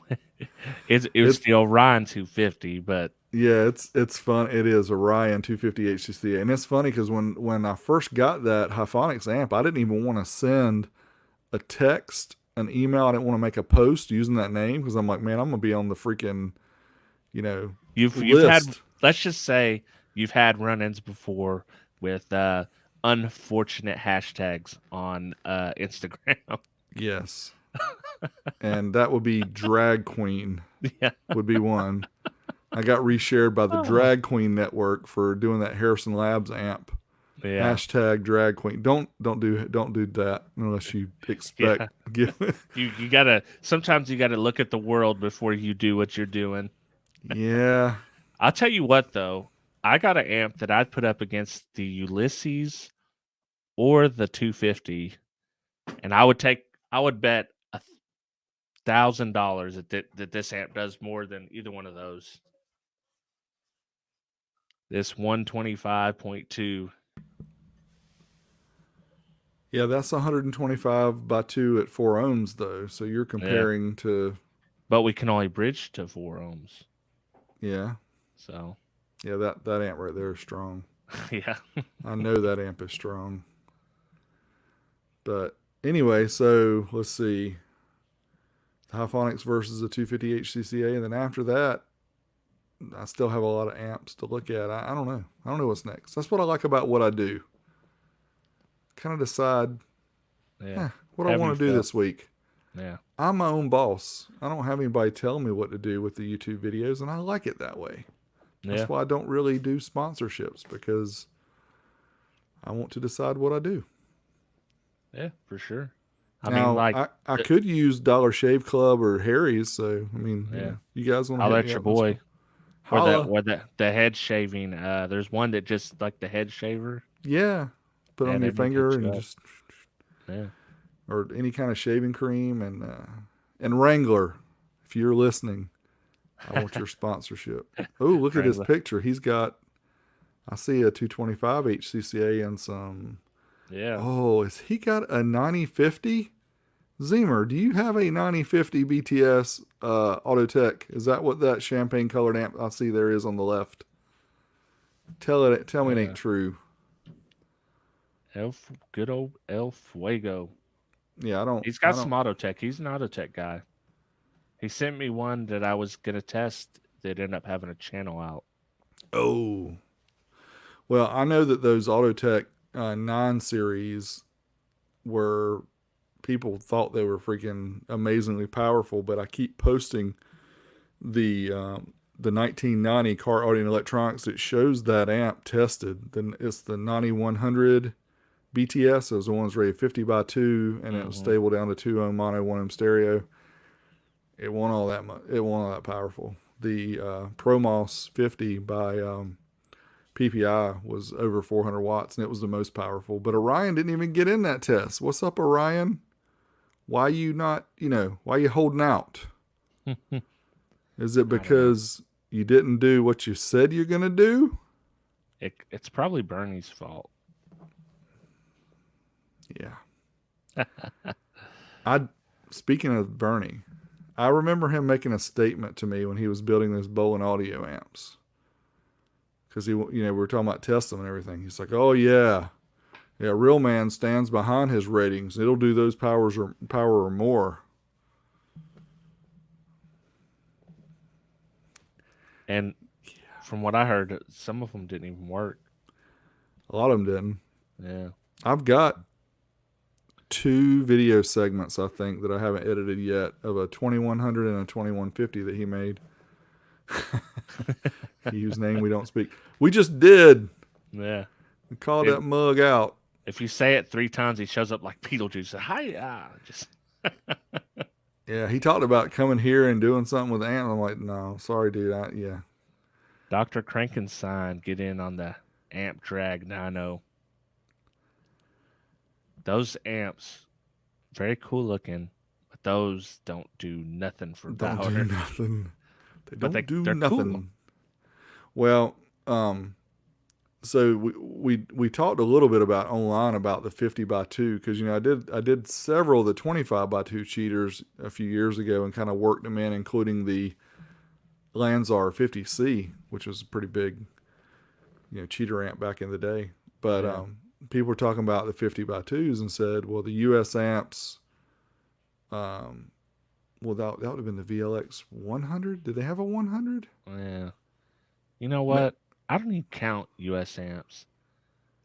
it was It's the Orion 250, but yeah, it's fun. It is Orion 250 HCCA, and it's funny because when I first got that Hyphonics amp, I didn't even want to send a text, an email. I didn't want to make a post using that name because I'm like, man, I'm gonna be on the freaking you know you've had, list. let's just say you've had run-ins before with unfortunate hashtags on Instagram. Yes, and that would be drag queen Yeah. would be one. I got reshared by the Oh. Drag Queen Network for doing that Harrison Labs amp. Yeah. Hashtag drag queen. Don't do that unless you expect Yeah. give. You gotta, sometimes you gotta look at the world before you do what you're doing. Yeah. I'll tell you what though, I got an amp that I'd put up against the Ulysses or the 250, and I would bet $1,000 that this amp does more than either one of those. This 125.2. Yeah, that's 125 by 2 at 4 ohms though. So you're Yeah, comparing to but we can only bridge to 4 ohms. yeah. So Yeah, that amp right there is strong. yeah, I know that amp is strong. But anyway, so let's see. The Hyphonics versus the 250 HCCA, and then after that, I still have a lot of amps to look at. I don't know. I don't know what's next. That's what I like about what I do. Kind of decide, yeah. what I Have you want to do felt? this week. Yeah, I'm my own boss. I don't have anybody telling me what to do with the YouTube videos, and I like it that way. yeah, That's why I don't really do sponsorships because I want to decide what I do. yeah, for sure. I mean, Now, like, I uh, could use Dollar Shave Club or Harry's, so I mean, yeah. you guys want to I'll hit me let your up? That's boy, cool. Holla. or the head shaving. There's one that just like the head shaver. Yeah. Put Yeah, on your they need to hit finger you and up. just Yeah, or any kind of shaving cream and Wrangler. If you're listening, I want your sponsorship. Oh, look at his Wrangler. picture. He's got I see a 225 HCCA and some. Yeah, Oh, is he got a 9050? Zemer, do you have a 9050 BTS Autotech? Is that what that champagne colored amp I see there is on the left? Tell me it ain't yeah. true. Good old El Fuego. Yeah, He's I got some don't. auto tech. He's an auto tech guy. He sent me one that I was gonna test that ended up having a channel out. Oh, well, I know that those Autotech 9 series were people thought they were freaking amazingly powerful, but I keep posting the 1990 car audio and electronics that shows that amp tested. Then it's the 9100 BTS. Those are the ones rated 50 by 2, and it was Hmm. stable down to 2 ohm mono, 1 ohm stereo. It wasn't all that much. It wasn't all that powerful. The ProMOS 50 by PPI was over 400 watts, and it was the most powerful. But Orion didn't even get in that test. What's up, Orion? Why you not? Why you holding out? Is it I don't know. because you didn't do what you said you're gonna do? It's probably Bernie's fault. Yeah. I Speaking of Bernie, I remember him making a statement to me when he was building those Bolin audio amps. Because we were talking about testing them and everything. He's like, "Oh yeah, yeah, real man stands behind his ratings. It'll do those power or more." And from what I heard, some of them didn't even work. A lot of them didn't. Yeah. I've got 2 video segments I think that I haven't edited yet of a 2100 and a 2150 that he made. He used name we don't speak. We just did. Yeah. We called If that mug out. if you say it 3 times, he shows up like Beetlejuice. Hi, just Yeah, he talked about coming here and doing something with the amp. I'm like, no, sorry, dude. Yeah, Dr. Krankenstein, get in on the amp drag 90. Those amps, very cool looking, but those don't do nothing for don't do power. nothing. They But don't do they're cool. nothing. Well, um, So we talked a little bit about online about the 50 by 2 because I did several of the 25 by 2 cheaters a few years ago and kind of worked them in, including the Lanzar 50C, which was a pretty big cheater amp back in the day. But Yeah. people were talking about the 50 by 2s and said, well, the US amps, um, well, that would have been the VLX 100. Did they have a 100? Yeah. You know what? I don't even count US amps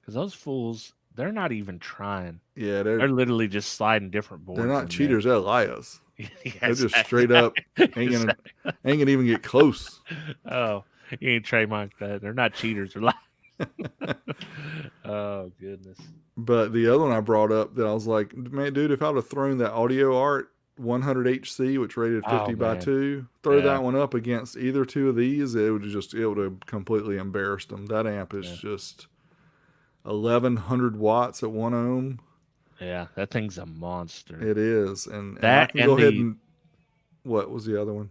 because those fools, they're not even trying. Yeah, They're literally just sliding different they're boards not in there. cheaters. They're liars. They're Yes. just straight up Exactly. ain't gonna even get close. Oh, you ain't trademarked that. They're not cheaters. They're like, oh goodness. But the other one I brought up that I was like, man, dude, if I would have thrown that Audio Art 100 HC, which rated Oh 50 by man. 2, throw Yeah. that one up against either two of these, it would have completely embarrassed them. That amp is Yeah. just 1100 watts at 1 ohm. Yeah. That thing's a monster. It is, and I That can and go ahead and what was the other one?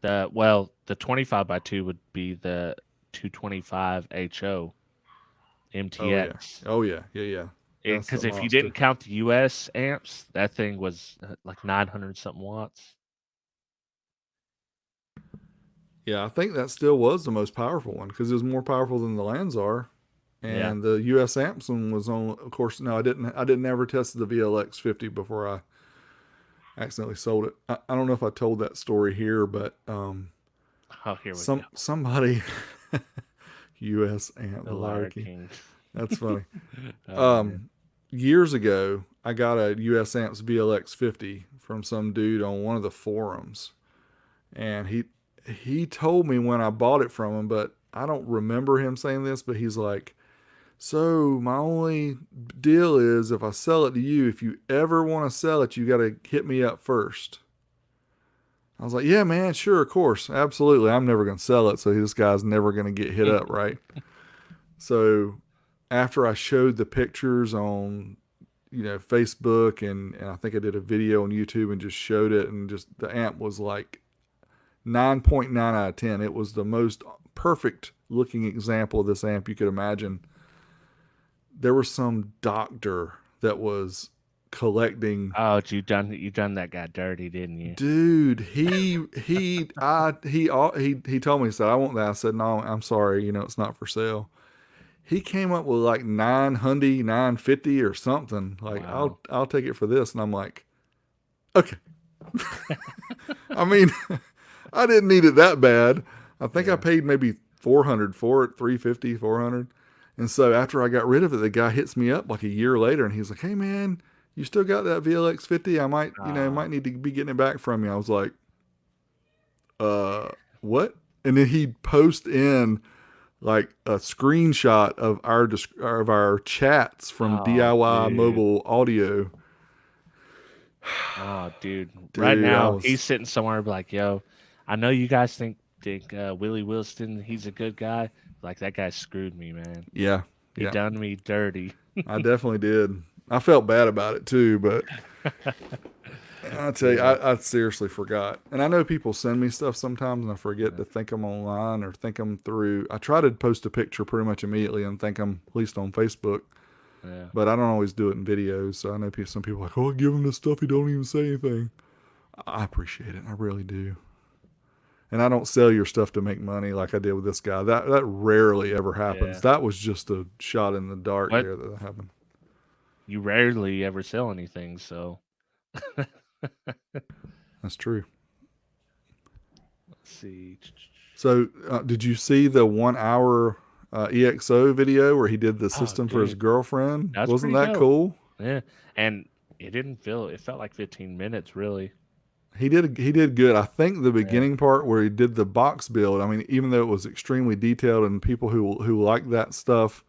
the 25 by 2 would be the 225 HO Oh yeah, MTX. oh yeah, yeah, yeah. That's a Because if you monster. didn't count the US amps, that thing was like 900 something watts. Yeah, I think that still was the most powerful one because it was more powerful than the Lanzar. Yeah. And the US Amson was on. Of course, no, I didn't ever test the VLX 50 before I accidentally sold it. I don't know if I told that story here, but Oh, here we go. somebody US Amp, The the Liar Liar King. King. That's funny. Oh man. Um, Years ago, I got a US Amps VLX 50 from some dude on one of the forums, and he told me when I bought it from him, but I don't remember him saying this, but he's like, so my only deal is if I sell it to you, if you ever want to sell it, you got to hit me up first. I was like, yeah, man, sure, of course, absolutely. I'm never going to sell it, so this guy's never going to get hit up, right? So after I showed the pictures on Facebook and I think I did a video on YouTube and just showed it, and just the amp was like 9.9 out of 10. It was the most perfect looking example of this amp you could imagine. There was some doctor that was collecting. Oh, you done that guy dirty, didn't you? Dude, he told me, he said, I want that. I said, no, I'm sorry, it's not for sale. He came up with like 900, 950 or something. Like, Wow. I'll take it for this. And I'm like, okay. I mean, I didn't need it that bad. I think I Yeah. paid maybe 400 for it, 350, 400. And so after I got rid of it, the guy hits me up like a year later and he's like, hey man, you still got that VLX 50? I might Ah, need to be getting it back from you. I was like, what? And then he'd post in like a screenshot of our chats from oh, DIY dude. mobile audio. Oh, dude. Right Dude, I now, was he's sitting somewhere like, yo, I know you guys think Willie Wilson, he's a good guy. Like that guy screwed me, man. yeah, He yeah. done me dirty. I definitely did. I felt bad about it too, but I tell you, Yeah. I seriously forgot. And I know people send me stuff sometimes, and I forget Yeah. to thank them online or thank them through. I try to post a picture pretty much immediately and thank them at least on Facebook, Yeah. but I don't always do it in videos. So I know some people are like, oh, I give them this stuff, he don't even say anything. I appreciate it. I really do. And I don't sell your stuff to make money like I did with this guy. That rarely ever happens. Yeah. That was just a shot in the dark What? there that happened. You rarely ever sell anything, so That's true. let's see. So, did you see the 1 hour EXO video where he did the Oh, system for his dude. girlfriend? That's Wasn't pretty that dope. cool? Yeah. And it felt like 15 minutes, really. He did good. I think the Yeah. beginning part where he did the box build. I mean, even though it was extremely detailed and people who like that stuff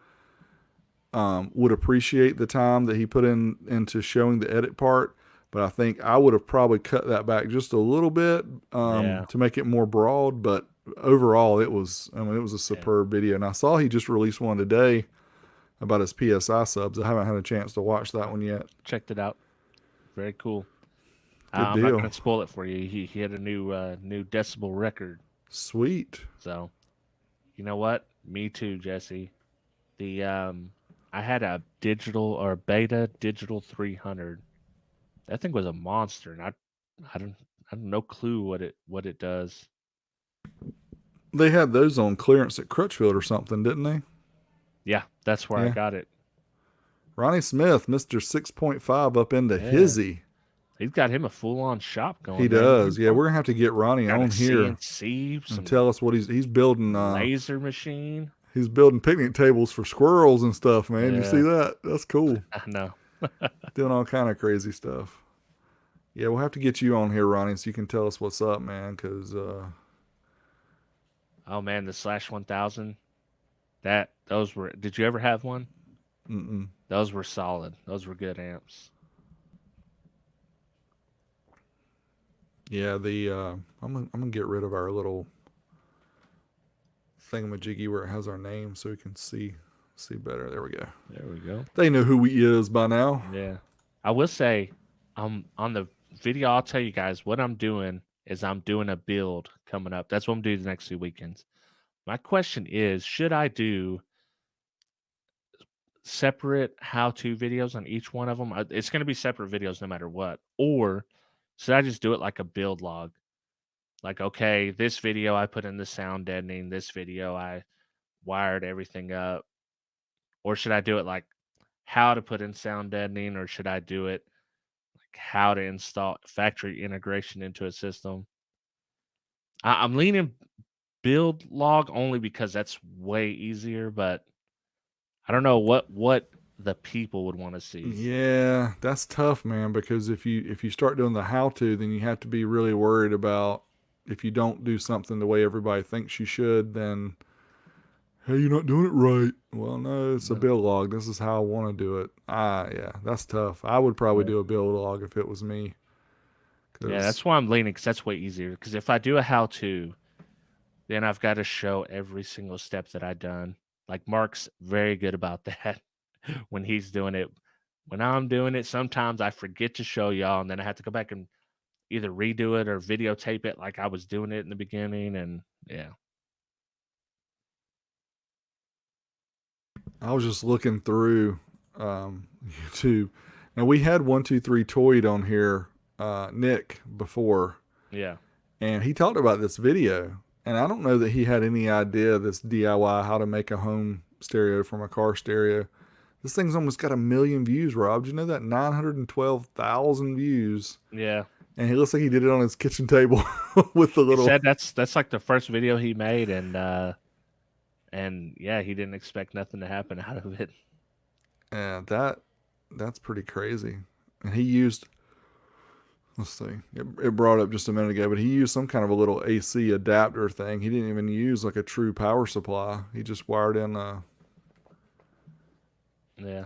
would appreciate the time that he put into showing the edit part. But I think I would have probably cut that back just a little bit Yeah. to make it more broad. But overall, it was a Yeah. superb video. And I saw he just released one today about his PSI subs. I haven't had a chance to watch that one yet. Checked it out. Very cool. Good I'm not deal. gonna spoil it for you. He had a new decibel record. Sweet. So you know what? Me too, Jesse. The I had a digital or beta digital 300. That thing was a monster, and I don't I have no clue what it does. They had those on clearance at Crutchfield or something, didn't they? Yeah, that's where I Yeah. got it. Ronnie Smith, Mr. 6.5 up into Yeah, hizzy. he's got him a full on shop He going, man. does. Yeah, we're gonna have to get Ronnie Got a on here CNC, and some tell us what he's building. laser machine. He's building picnic tables for squirrels and stuff, man. You see Yeah, that? That's cool. I know. Doing all kind of crazy stuff. Yeah, we'll have to get you on here, Ronnie, so you can tell us what's up, man. Cause Oh man, the Slash 1000. That those were. Did you ever have one? mm-mm. Those were solid. Those were good amps. Yeah, the I'm gonna get rid of our little thingamajiggy where it has our name so we can see better. There we go. There we go. They know who he is by now. Yeah. I will say, on the video, I'll tell you guys what I'm doing is I'm doing a build coming up. That's what I'm doing the next 2 weekends. My question is, should I do separate how-to videos on each one of them? It's going to be separate videos no matter what. Or should I just do it like a build log? Like, okay, this video I put in the sound deadening. This video I wired everything up. Or should I do it like how to put in sound deadening? Or should I do it like how to install factory integration into a system? I'm leaning build log only because that's way easier, but I don't know what the people would want to see. Yeah, that's tough, man, because if you start doing the how to, then you have to be really worried about if you don't do something the way everybody thinks you should, then hey, you're not doing it right. Well, no, it's a No. build log. This is how I want to do it. Yeah, that's tough. I would probably Yeah. do a build log if it was me, Yeah, because that's why I'm leaning because that's way easier. Because if I do a how to, then I've got to show every single step that I've done. Like Mark's very good about that when he's doing it. When I'm doing it, sometimes I forget to show y'all, and then I have to go back and either redo it or videotape it like I was doing it in the beginning. And yeah, I was just looking through YouTube. Now we had 123 Toyed on here, Nick before, yeah, and he talked about this video. And I don't know that he had any idea this DIY how to make a home stereo from a car stereo. This thing's almost got 1 million views, Rob. Did you know that? 912,000 views. yeah. And he looks like he did it on his kitchen table with the He little. said that's like the first video he made, and yeah, he didn't expect nothing to happen out of it. Yeah, that's pretty crazy. And he used, let's see, it brought up just a minute ago, but he used some kind of a little AC adapter thing. He didn't even use like a true power supply. He just wired in Yeah.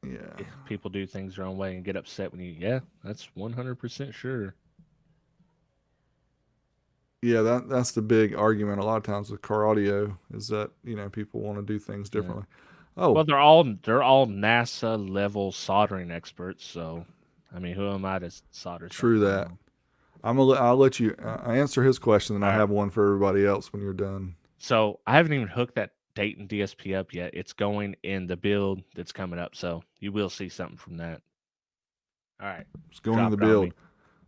yeah. If people do things their own way and get upset when you, yeah, that's 100% sure. Yeah, that's the big argument a lot of times with car audio is that, people want to do things Yeah. differently. Well, Oh, they're all NASA level soldering experts, so I mean, who am I to solder true something that. wrong? I'll let you answer his question, and All I right. have one for everybody else when you're done. So I haven't even hooked that Dayton DSP up yet. It's going in the build that's coming up, so you will see something from that. All right, It's going in drop the it on me. build.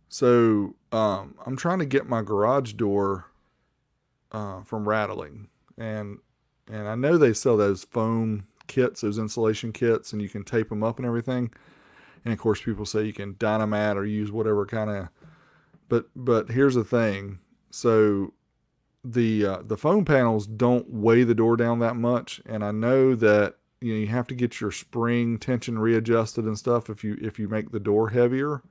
So I'm trying to get my garage door from rattling, and I know they sell those foam kits, those insulation kits, and you can tape them up and everything. And of course, people say you can dynamite or use whatever kind of. But here's the thing. So the foam panels don't weigh the door down that much, and I know that you have to get your spring tension readjusted and stuff if you make the door heavier.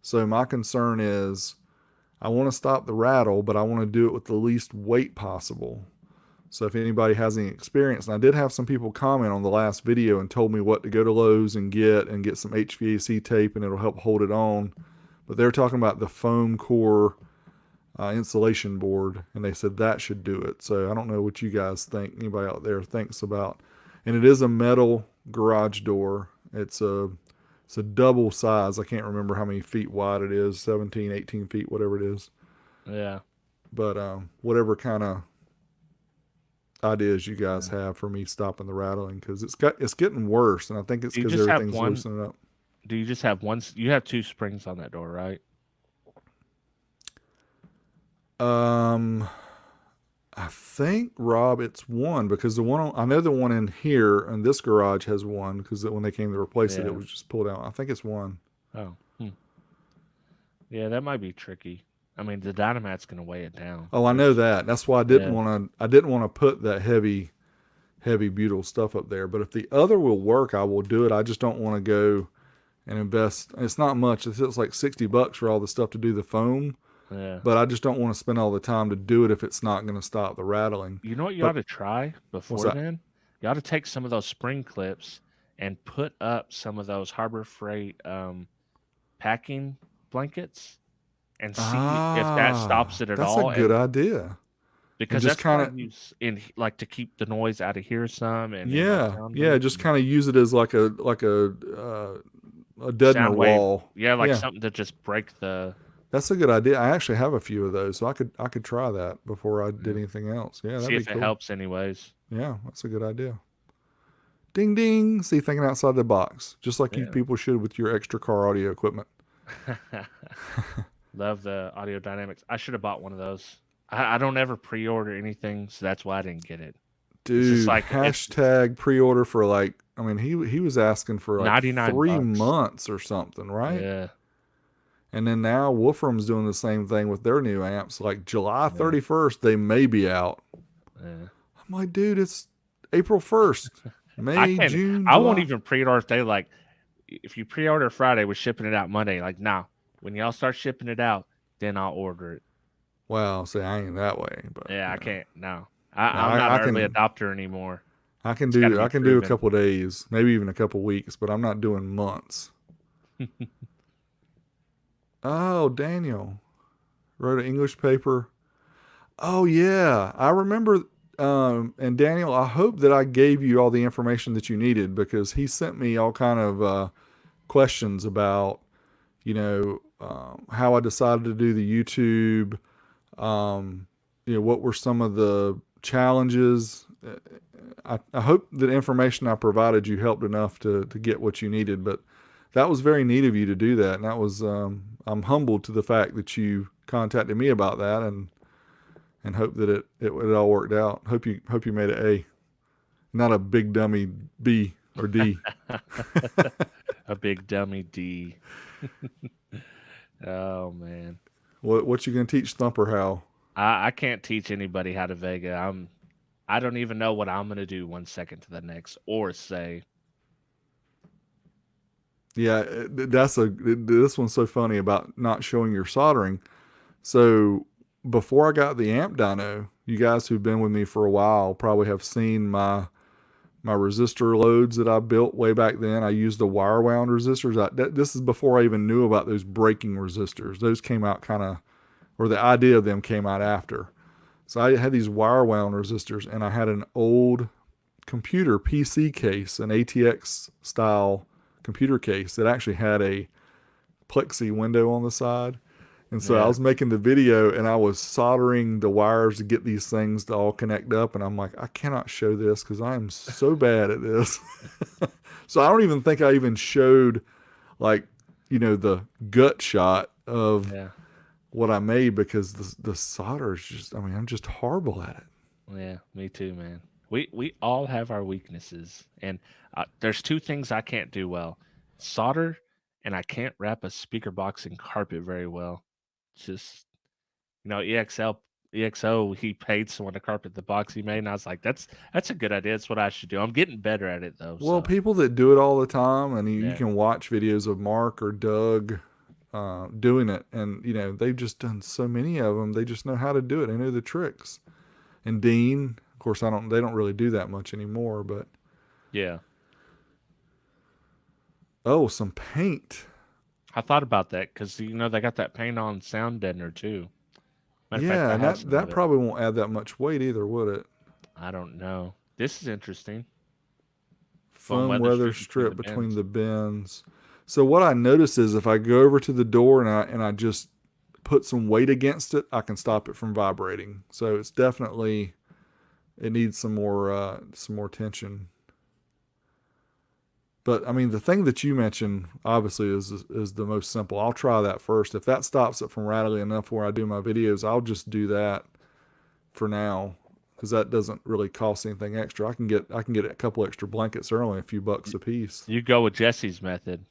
So my concern is I want to stop the rattle, but I want to do it with the least weight possible. So if anybody has any experience, and I did have some people comment on the last video and told me what to go to Lowe's and get some HVAC tape and it'll help hold it on. But they're talking about the foam core insulation board, and they said that should do it. So I don't know what you guys think. Anybody out there thinks about? And it is a metal garage door. It's a double size. I can't remember how many feet wide it is, 17, 18 feet, whatever it is. Yeah, But whatever kind of ideas you guys have for me stopping the rattling, because it's getting worse, and I think it's Do you because just have everything's one? loosening up. Do you just have one? You have two springs on that door, right? Um, I think, Rob, it's one, because I know the one in here and this garage has one, because when they came to replace it, it Yeah. was just pulled out. I think it's one. Oh. Yeah, that might be tricky. I mean, the dynamat's gonna weigh it down. Oh, I know that. That's why Yeah. I didn't want to put that heavy butyl stuff up there. But if the other will work, I will do it. I just don't want to go and invest. It's not much. It's like $60 for all the stuff to do the foam. Yeah. But I just don't want to spend all the time to do it if it's not going to stop the rattling. You know what you ought But to try what's before that? then? You ought to take some of those spring clips and put up some of those Harbor Freight packing blankets and see if that stops Ah, it at that's a all. good And idea. And because just that's what kind I of, use in like to keep the noise out of here some and in my yeah, sound yeah, booth. just kind of use it as like a deadener Sound wave. wall. Yeah, like Yeah, something to just break the. that's a good idea. I actually have a few of those, so I could try that before I did Yeah. anything else. Yeah, See that'd be if it cool. helps, anyways. Yeah, that's a good idea. Ding ding. See, thinking outside the box, just like you Yeah. people should with your extra car audio equipment. Love the audio dynamics. I should have bought one of those. I don't ever pre-order anything, so that's why I didn't get it. It's just Dude, like it's hashtag pre-order for like, I mean, he was asking for like 99 three bucks. months or something, right? Yeah. And then now Wolfram's doing the same thing with their new amps. Like July Yeah. 31st, they may be out. Yeah. I'm like, dude, it's April 1st, I May, can June, I won't July. even pre-order if they like if you pre-order Friday, we're shipping it out Monday. Like, nah, when y'all start shipping it out, then I'll order it. Well, see, I ain't that way, but Yeah, you I know, can't. No, no, I'm not I an early can, adopter anymore. I can It's got to do, be I can do a proven. couple days, maybe even a couple weeks, but I'm not doing months. Oh, Daniel wrote an English paper. Oh yeah, I remember. And Daniel, I hope that I gave you all the information that you needed, because he sent me all kind of questions about, how I decided to do the YouTube. Um, what were some of the challenges? I hope that information I provided you helped enough to get what you needed. But that was very neat of you to do that, and that was I'm humbled to the fact that you contacted me about that, and hope that it all worked out. Hope you made an A, not a big dummy B or D. A big dummy D. Oh man, What you gonna teach Thumper how? I can't teach anybody how to Vega. I don't even know what I'm gonna do 1 second to the next or say. Yeah, this one's so funny about not showing your soldering. So before I got the amp dyno, you guys who've been with me for a while probably have seen my resistor loads that I built way back then. I used the wire wound resistors. This is before I even knew about those braking resistors. Those came out or the idea of them came out after. So I had these wire wound resistors, and I had an old computer PC case, an ATX style computer case that actually had a plexi window on the side. And so I Yeah, was making the video, and I was soldering the wires to get these things to all connect up. And I'm like, I cannot show this because I am so bad at this. So I don't even think I even showed, like, the gut shot of yeah, what I made, because the solder is just, I mean, I'm just horrible at it. yeah. Me too, man. We all have our weaknesses, and there's two things I can't do well: solder, and I can't wrap a speaker box in carpet very well. Just EXO, he paid someone to carpet the box he made, and I was like, that's a good idea. That's what I should do. I'm getting better at it though. Well, So people that do it all the time, and you yeah, can watch videos of Mark or Doug doing it, and they've just done so many of them. They just know how to do it. They know the tricks. And Dean, of course, they don't really do that much anymore. But yeah. oh, some paint. I thought about that because they got that paint on sound deadener too. Matter of fact, Yeah, I and have that some of that it. probably won't add that much weight either, would it? I don't know. This is interesting. Foam Foam weather weather strip between the strip between bins. the bins. So what I notice is if I go over to the door and I just put some weight against it, I can stop it from vibrating. So it's definitely It needs some more tension. But I mean, the thing that you mentioned obviously is the most simple. I'll try that first. If that stops it from rattling enough where I do my videos, I'll just do that for now because that doesn't really cost anything extra. I can get a couple extra blankets. They're only a few bucks Y- a piece. You go with Jesse's method.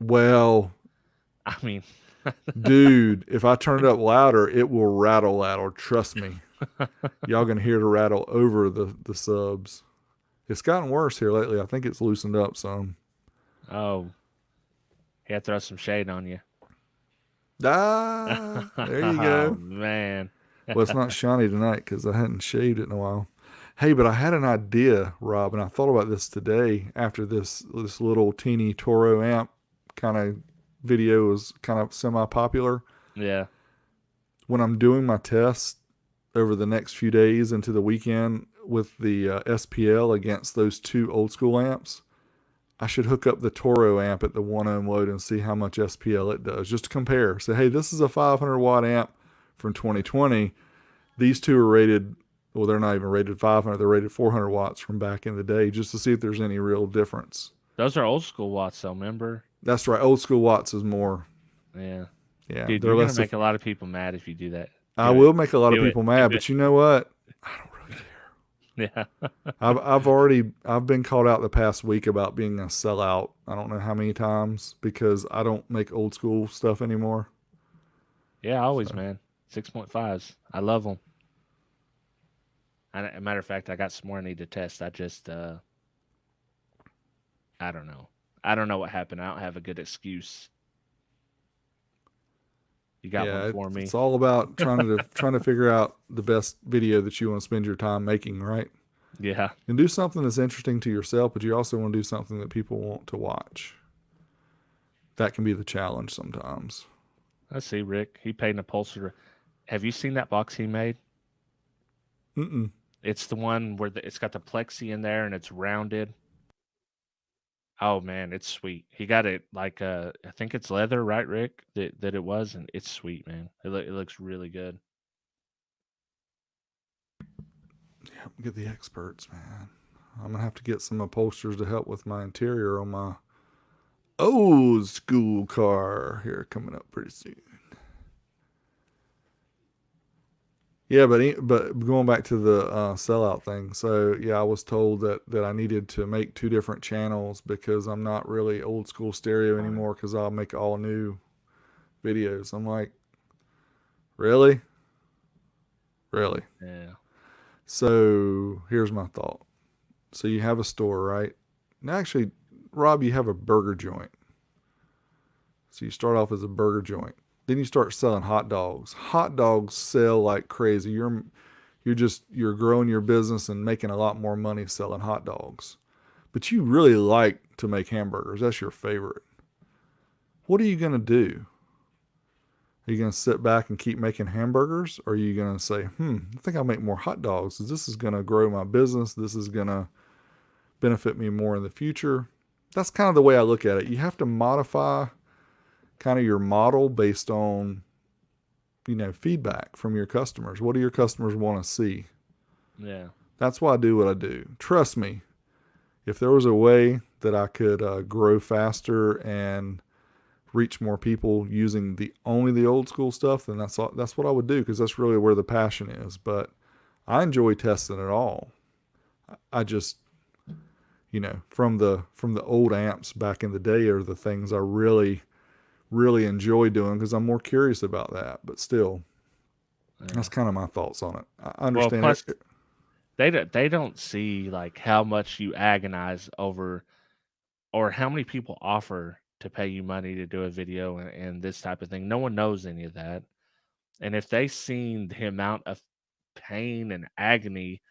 Well, I mean, dude, if I turn it up louder, it will rattle louder. Trust me. Y'all gonna hear the rattle over the subs. It's gotten worse here lately. I think it's loosened up some. oh, he had to throw some shade on you. Ah, there you Oh go. man. Well, it's not shiny tonight because I hadn't shaved it in a while. Hey, but I had an idea, Rob, and I thought about this today after this little teeny Toro amp kind of video was kind of semi popular. Yeah. When I'm doing my test over the next few days into the weekend with the SPL against those two old school amps, I should hook up the Toro amp at the 1 ohm load and see how much SPL it does, just to compare. Say, hey, this is a 500 watt amp from 2020. These two are rated, well, they're not even rated 500, they're rated 400 watts from back in the day, just to see if there's any real difference. Those are old school watts though, remember? That's right. Old school watts is more. Yeah. Yeah, Dude, they're you're gonna less. make a lot of people mad if you do that. I Do it. will make a lot of Do it. people Do mad, it. but you know what? I don't really care. Yeah. I've been called out the past week about being a sellout. I don't know how many times because I don't make old school stuff anymore. Yeah, always, So man. 6.5s. I love them. A matter of fact, I got some more I need to test. I just, I don't know. I don't know what happened. I don't have a good excuse. You got one yeah, for it's me? all about trying to figure out the best video that you want to spend your time making, right? Yeah. And do something that's interesting to yourself, but you also want to do something that people want to watch. That can be the challenge sometimes. I see, Rick. He paid an upholsterer. Have you seen that box he made? Mm-mm. It's the one where it's got the plexi in there and it's rounded. Oh man, it's sweet. He got it like I think it's leather, right, Rick? That it was, and it's sweet, man. It looks really good. Yeah, get the experts, man. I'm gonna have to get some upholsterers to help with my interior on my old school car here coming up pretty soon. Yeah, but going back to the sellout thing. So yeah, I was told that I needed to make two different channels because I'm not really old school stereo anymore because I'll make all new videos. I'm like, really, really. Yeah. So here's my thought. So you have a store, right? And actually, Rob, you have a burger joint. So you start off as a burger joint. Then you start selling hot dogs. Hot dogs sell like crazy. You're growing your business and making a lot more money selling hot dogs. But you really like to make hamburgers. That's your favorite. What are you going to do? Are you going to sit back and keep making hamburgers? Or are you going to say, I think I'll make more hot dogs. This is going to grow my business. This is going to benefit me more in the future. That's kind of the way I look at it. You have to modify kind of your model based on feedback from your customers. What do your customers want to see? Yeah. That's why I do what I do. Trust me, if there was a way that I could grow faster and reach more people using only the old school stuff, then that's what I would do because that's really where the passion is. But I enjoy testing it all. I just from the old amps back in the day are the things I really enjoy doing because I'm more curious about that. But still, Yeah. that's kind of my thoughts on it. I Well, understand plus it. they don't see like how much you agonize over or how many people offer to pay you money to do a video and this type of thing. No one knows any of that. And if they seen the amount of pain and agony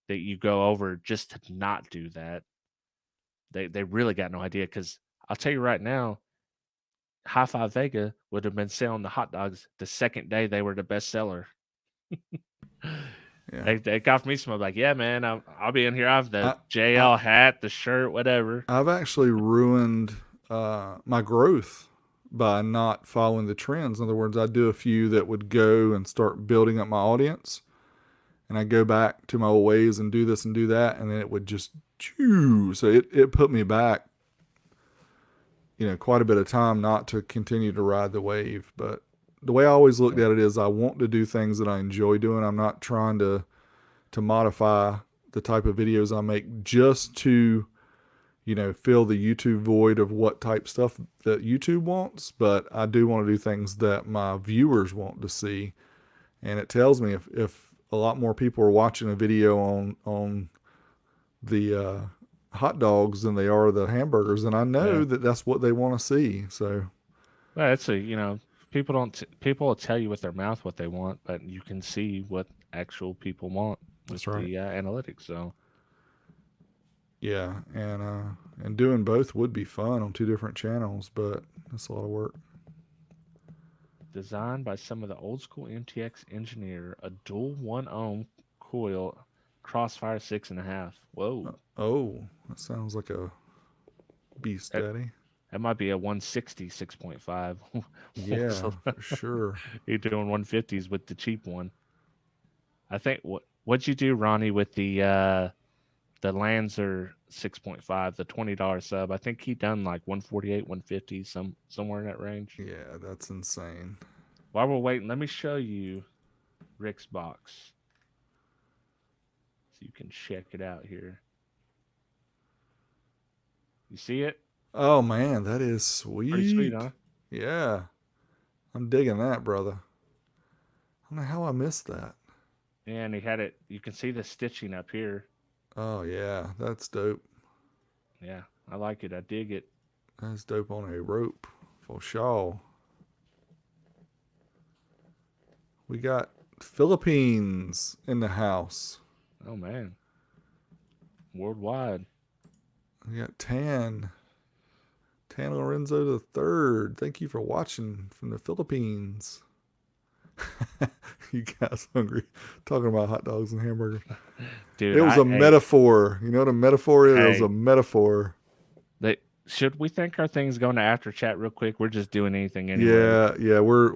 that you go over just to not do that, they really got no idea. Because I'll tell you right now, High Five Vega would have been selling the hot dogs the second day they were the best seller. Yeah. They got me some. I'm like, yeah, man, I'll be in here. I have the I, I JL hat, the shirt, whatever. I've actually ruined my growth by not following the trends. In other words, I do a few that would go and start building up my audience, and I go back to my old ways and do this and do that, and then it would just chew. So it put me back, quite a bit of time not to continue to ride the wave. But the way I always looked at it is I want to do things that I enjoy doing. I'm not trying to modify the type of videos I make just to, fill the YouTube void of what type stuff that YouTube wants. But I do want to do things that my viewers want to see. And it tells me if a lot more people are watching a video on the hot dogs than they are the hamburgers, and I know that that's what they want to see. So, well, it's people will tell you with their mouth what they want, but you can see what actual people want with that's right. the analytics. So, Yeah, and doing both would be fun on two different channels, but that's a lot of work. designed by some of the old school MTX engineer, a dual 1 ohm coil, Crossfire 6.5. Whoa, Oh, that sounds like a beast, that, Daddy. that might be a 160 6.5. Yeah, So for sure. you're doing 150s with the cheap one. I think what'd you do, Ronnie, with the Lancer 6.5, the $20 sub? I think he done like 148, 150, somewhere in that range. Yeah, that's insane. While we're waiting, let me show you Rick's box so you can check it out here. You see it? Oh man, that is Pretty sweet, sweet. huh? Yeah, I'm digging that, brother. I don't know how I missed that. And he had it. You can see the stitching up here. Oh yeah, that's dope. Yeah, I like it. I dig it. That's dope on a rope for sure. We got Philippines in the house. Oh man, worldwide. We got Tan Lorenzo the Third. Thank you for watching from the Philippines. You guys hungry? Talking about hot dogs and hamburgers. Dude, It was a metaphor. You know what a metaphor is? It was a metaphor. Should we think our thing's going to after chat real quick? We're just doing anything anyway. Yeah. We're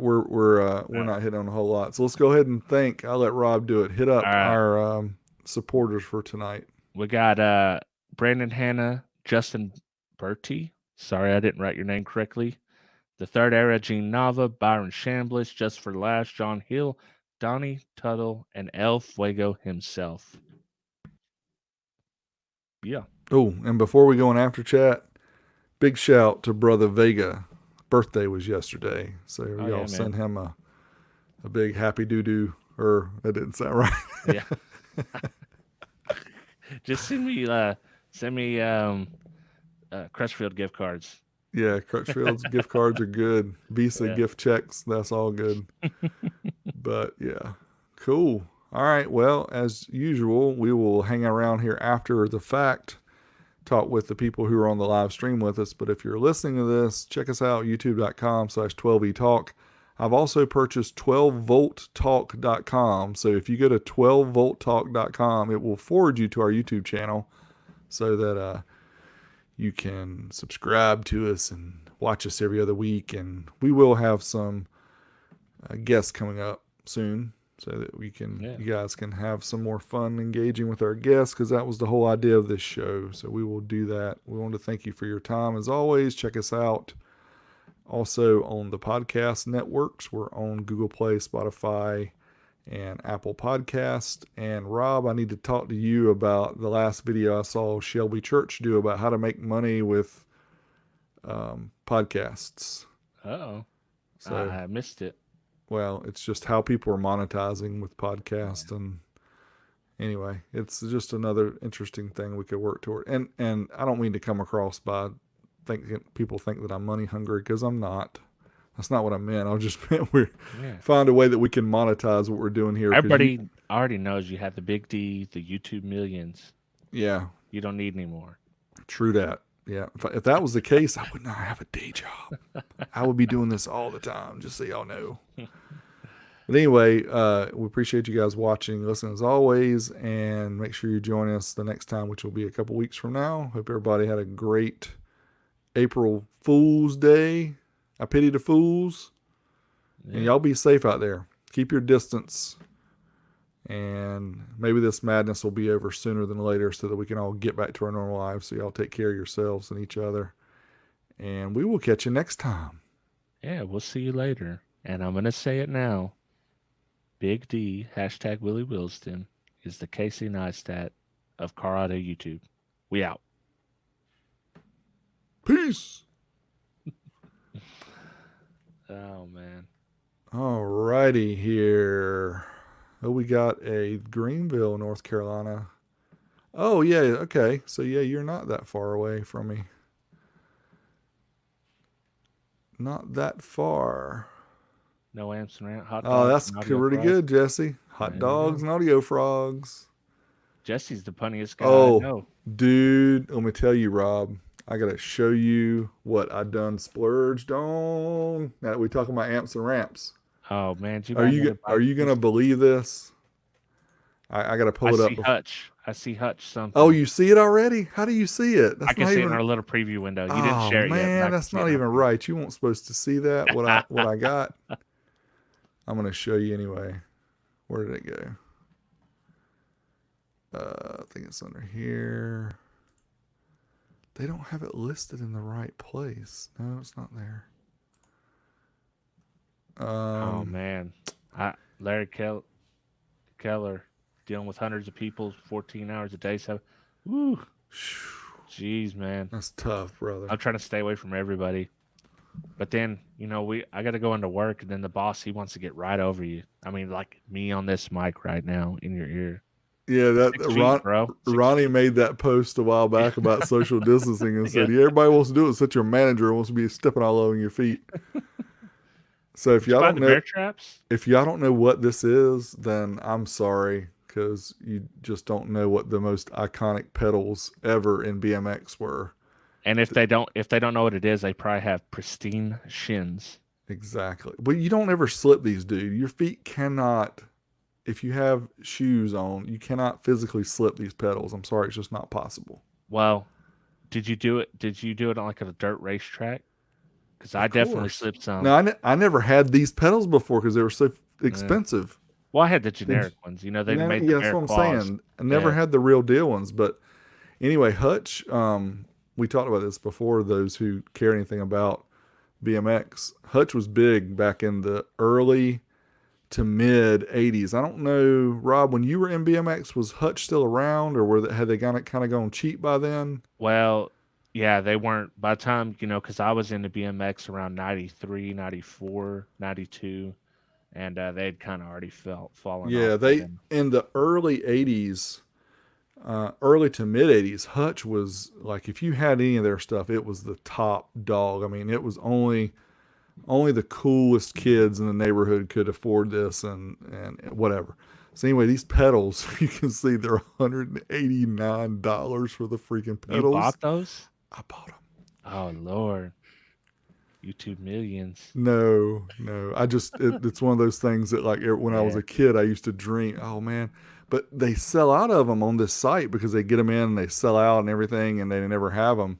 not hitting on a whole lot. So let's go ahead and think. I'll let Rob do it. Hit up All right. our supporters for tonight. We got Brandon Hanna, Justin Bertie. Sorry, I didn't write your name correctly. The Third Era, Gene Nava, Byron Shambliss, Just for Last, John Hill, Donnie Tuttle, and El Fuego himself. Yeah. Oh, and before we go on after chat, big shout to Brother Vega. Birthday was yesterday. So y'all send him a big happy doo-doo. Or that didn't sound right. Yeah. Just send me Crutchfield gift cards. Yeah, Crutchfield's gift cards are good. Visa gift checks, that's all good. But yeah, cool. All right, well, as usual, we will hang around here after the fact, talk with the people who are on the live stream with us. But if you're listening to this, check us out, youtube.com/12etalk. I've also purchased 12volttalk.com. So if you go to 12volttalk.com, it will forward you to our YouTube channel so that you can subscribe to us and watch us every other week. And we will have some guests coming up soon so that you guys can have some more fun engaging with our guests, because that was the whole idea of this show. So we will do that. We want to thank you for your time. As always, check us out also on the podcast networks. We're on Google Play, Spotify, and Apple Podcast. And Rob, I need to talk to you about the last video I saw Shelby Church do about how to make money with podcasts. Uh-oh. So I missed it. Well, it's just how people are monetizing with podcasts. And anyway, it's just another interesting thing we could work toward. And I don't mean to come across by thinking people think that I'm money hungry, because I'm not. That's not what I meant. I just meant find a way that we can monetize what we're doing here. Everybody already knows you have the big D, the YouTube millions. Yeah. You don't need any more. True that. Yeah. If that was the case, I would not have a day job. I would be doing this all the time, just so y'all know. But anyway, we appreciate you guys watching, listening as always, and make sure you join us the next time, which will be a couple weeks from now. Hope everybody had a great April Fool's Day. I pity the fools. Yeah. And y'all be safe out there. Keep your distance. And maybe this madness will be over sooner than later so that we can all get back to our normal lives. So y'all take care of yourselves and each other. And we will catch you next time. Yeah, we'll see you later. And I'm gonna say it now. Big D hashtag Willie Wilston is the Casey Neistat of Colorado YouTube. We out. Peace. Oh man. Alrighty here. Oh, we got a Greenville, North Carolina. Oh, yeah. Okay. So, yeah, you're not that far away from me. Not that far. No amps and hot Oh, dogs that's and audio pretty fries. good, Jesse. Hot There you dogs go. and audio frogs. Jesse's the punniest guy I Oh, know. dude. Let me tell you, Rob. I got to show you what I done splurged on. Now that we talking about amps and ramps. Oh man, did you Are buy you another are you gonna bike? believe this? I got to I pull it up. see Hutch. I see Hutch Oh, something. you see it already? How do you see it? I That's can not see it in even. our little preview window. You didn't Oh share it yet, but I man, can that's see it not in our even preview. right. You weren't supposed to see that. What I got. I'm gonna show you anyway. Where did it go? I think it's under here. They don't have it listed in the right place. No, it's not there. Oh Um, man, Larry Keller dealing with hundreds of people, 14 hours a day. So, woo, jeez, man. that's tough, brother. I'm trying to stay away from everybody. But then, I got to go into work, and then the boss, he wants to get right over you. I mean, like me on this mic right now in your ear. Yeah, that 6 feet, bro. Six Ronnie feet. made that post a while back about social distancing and Yeah. said, "Yeah, everybody wants to do it. Such your manager wants to be stepping all over your feet." So Did you buy the bear traps? if y'all don't know what this is, then I'm sorry because you just don't know what the most iconic pedals ever in BMX were. And if they don't know what it is, they probably have pristine shins. Exactly. But you don't ever slip these, dude. Your feet cannot, if you have shoes on, you cannot physically slip these pedals. I'm sorry, it's just not possible. Well, did you do it? Did you do it on like a dirt racetrack? Because I Of definitely course. slipped No, some. I never had these pedals before because they were so Yeah. expensive. Well, I had the They, generic ones. They no, made the yeah, that's bear what I'm claws. saying. I never Yeah. had the real deal ones. But anyway, Hutch, we talked about this before, those who care anything about BMX. Hutch was big back in the early to mid 80s. I don't know, Rob, when you were in BMX, was Hutch still around or had they kind of gone cheap by then? Well, yeah, they weren't by the time, because I was into BMX around 93, 94, 92, and they'd kind of already fallen off Yeah, by they then. in the early 80s, early to mid 80s, Hutch was like, if you had any of their stuff, it was the top dog. I mean, it was only the coolest kids in the neighborhood could afford this and whatever. So anyway, these pedals, you can see they're $189 for the freaking You pedals. bought those? I bought them. Oh, Lord. YouTube millions. No, no. It's one of those things that like when I was Yeah. a kid, I used to dream. Oh man, but they sell out of them on this site because they get them in and they sell out and everything, and they never have them.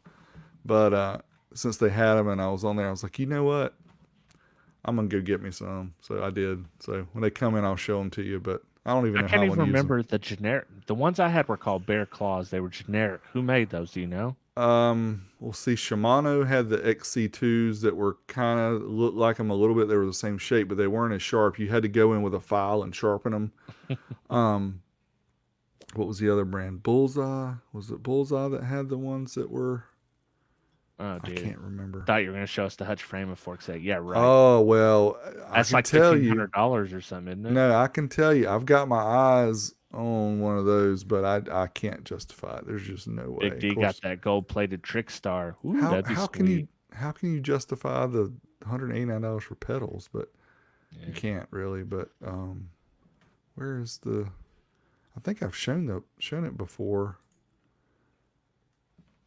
But since they had them and I was on there, I was like, you know what? I'm gonna go get me some. So I did. So when they come in, I'll show them to you. But I don't even I know how can't I'm even gonna use them. remember the generic. The ones I had were called Bear Claws. They were generic. Who made those? Do you know? We'll see. Shimano had the XC2s that were kind of looked like them a little bit. They were the same shape, but they weren't as sharp. You had to go in with a file and sharpen them. Um, what was the other brand? Bullseye. Was it Bullseye that had the ones that were? Oh, I dude. can't remember. Thought you were going to show us the Hutch frame of Fork Set. Yeah, right. Oh well, I That's can like tell you. $1,500 or something, isn't it? No, I can tell you. I've got my eyes on one of those, but I can't justify it. There's just no way. Big Of D got course, that gold plated trick star. Ooh, that'd be sweet. how can you justify the $189 for pedals? But you Yeah. can't really. But where is the? I think I've shown it before.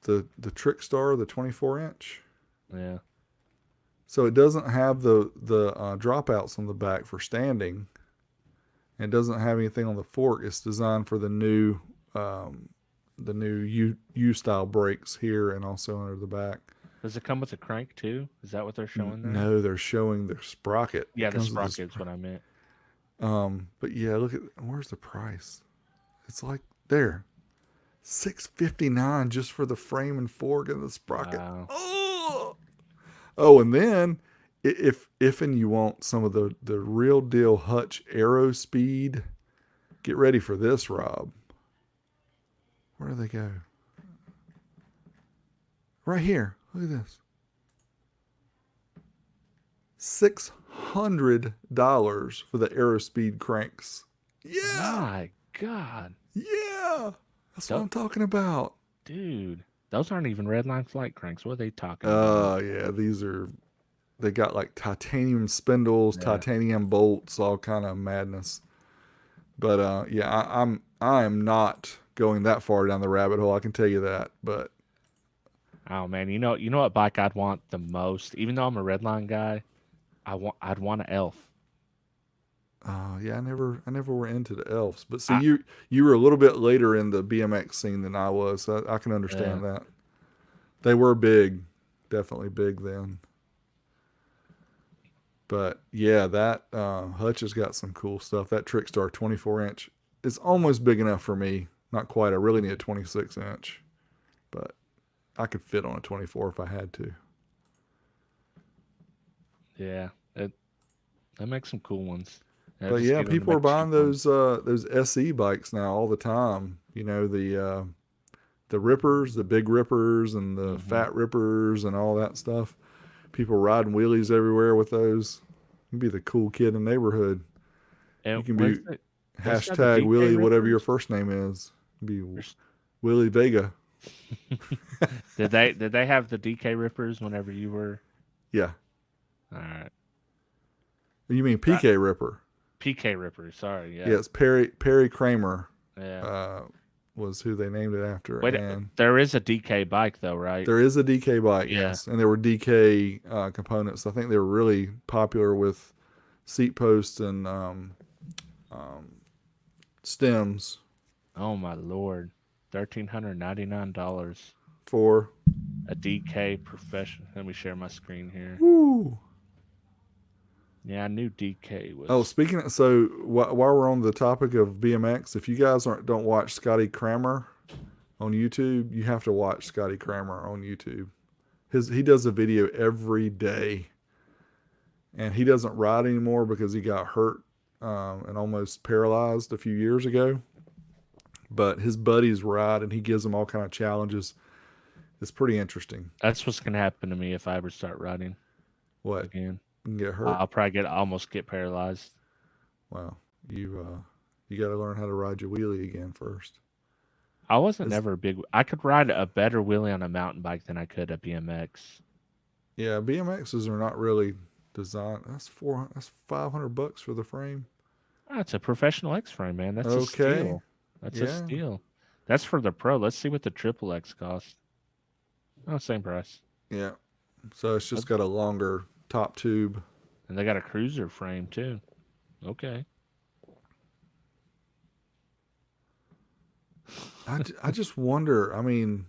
The trick star, the 24-inch. Yeah. So it doesn't have the dropouts on the back for standing. It doesn't have anything on the fork. It's designed for the new U style brakes here and also under the back. Does it come with a crank too? Is that what they're showing there? No, they're showing the sprocket. Yeah, It the comes with sprocket's what I meant. But yeah, look at where's the price? It's like there, $659 just for the frame and fork and the sprocket. Wow. Oh, oh, and then if and you want some of the real deal Hutch Aero Speed, get ready for this, Rob. Where do they go? Right here. Look at this. $600 for the Aerospeed cranks. Yeah, My God. yeah. That's what Tho- I'm talking about. Dude, those aren't even redline flight cranks. What are they talking about? Yeah. They got like titanium spindles, Yeah. titanium bolts, all kind of madness. But yeah, I am not going that far down the rabbit hole. I can tell you that. But Oh man, you know what bike I'd want the most? Even though I'm a redline guy, I'd want an elf. yeah, I never were into the elves. But see, I you were a little bit later in the BMX scene than I was. So I can Yeah. understand that. They were big, definitely big then. But yeah, that Hutch has got some cool stuff. That Trickstar 24-inch is almost big enough for me. Not quite. I really need a 26-inch, but I could fit on a 24 if I had to. Yeah. They make some cool ones. I But just yeah, need them to people are make cheap buying ones. those SE bikes now all the time. You know the rippers, the big rippers, and the Hmm. fat rippers, and all that stuff. People riding wheelies everywhere with those. You can be the cool kid in the neighborhood. You And can what's be it? Those got the hashtag DK Willie, whatever your rippers? first name is. Be There's- Willie Vega. did they have the DK rippers whenever you were? Yeah. All right. You mean Right. PK Ripper? PK rippers. Sorry. Yeah, Yeah. it's Perry Kramer Yeah. uh, was who they named it after. Wait. And There is a DK bike though, right? there is a DK bike, Yeah. yes. And there were DK components. I think they were really popular with seat posts and um, stems Oh my lord. $1,399. for. A DK professional. Let me share my screen here. Woo. Yeah, I knew DK Oh, was. speaking of, so while we're on the topic of BMX, if you guys don't watch Scotty Kramer on YouTube, you have to watch Scotty Kramer on YouTube. He does a video every day, and he doesn't ride anymore because he got hurt and almost paralyzed a few years ago. But his buddies ride, and he gives them all kind of challenges. It's pretty interesting. That's what's gonna happen to me if I ever start riding What, again. you can get hurt? I'll probably almost get paralyzed. Well, you got to learn how to ride your wheelie again first. I wasn't It's, never a big. I could ride a better wheelie on a mountain bike than I could a BMX. yeah, BMXs are not really designed. That's $500 for the frame. Oh, it's a professional X frame, man. That's a Okay, steal. That's a yeah, steal. That's for the pro. Let's see what the triple X costs. Oh, same price. yeah. So it's Oh, just got a longer top tube. and they got a cruiser frame too. Okay. I just wonder. I mean,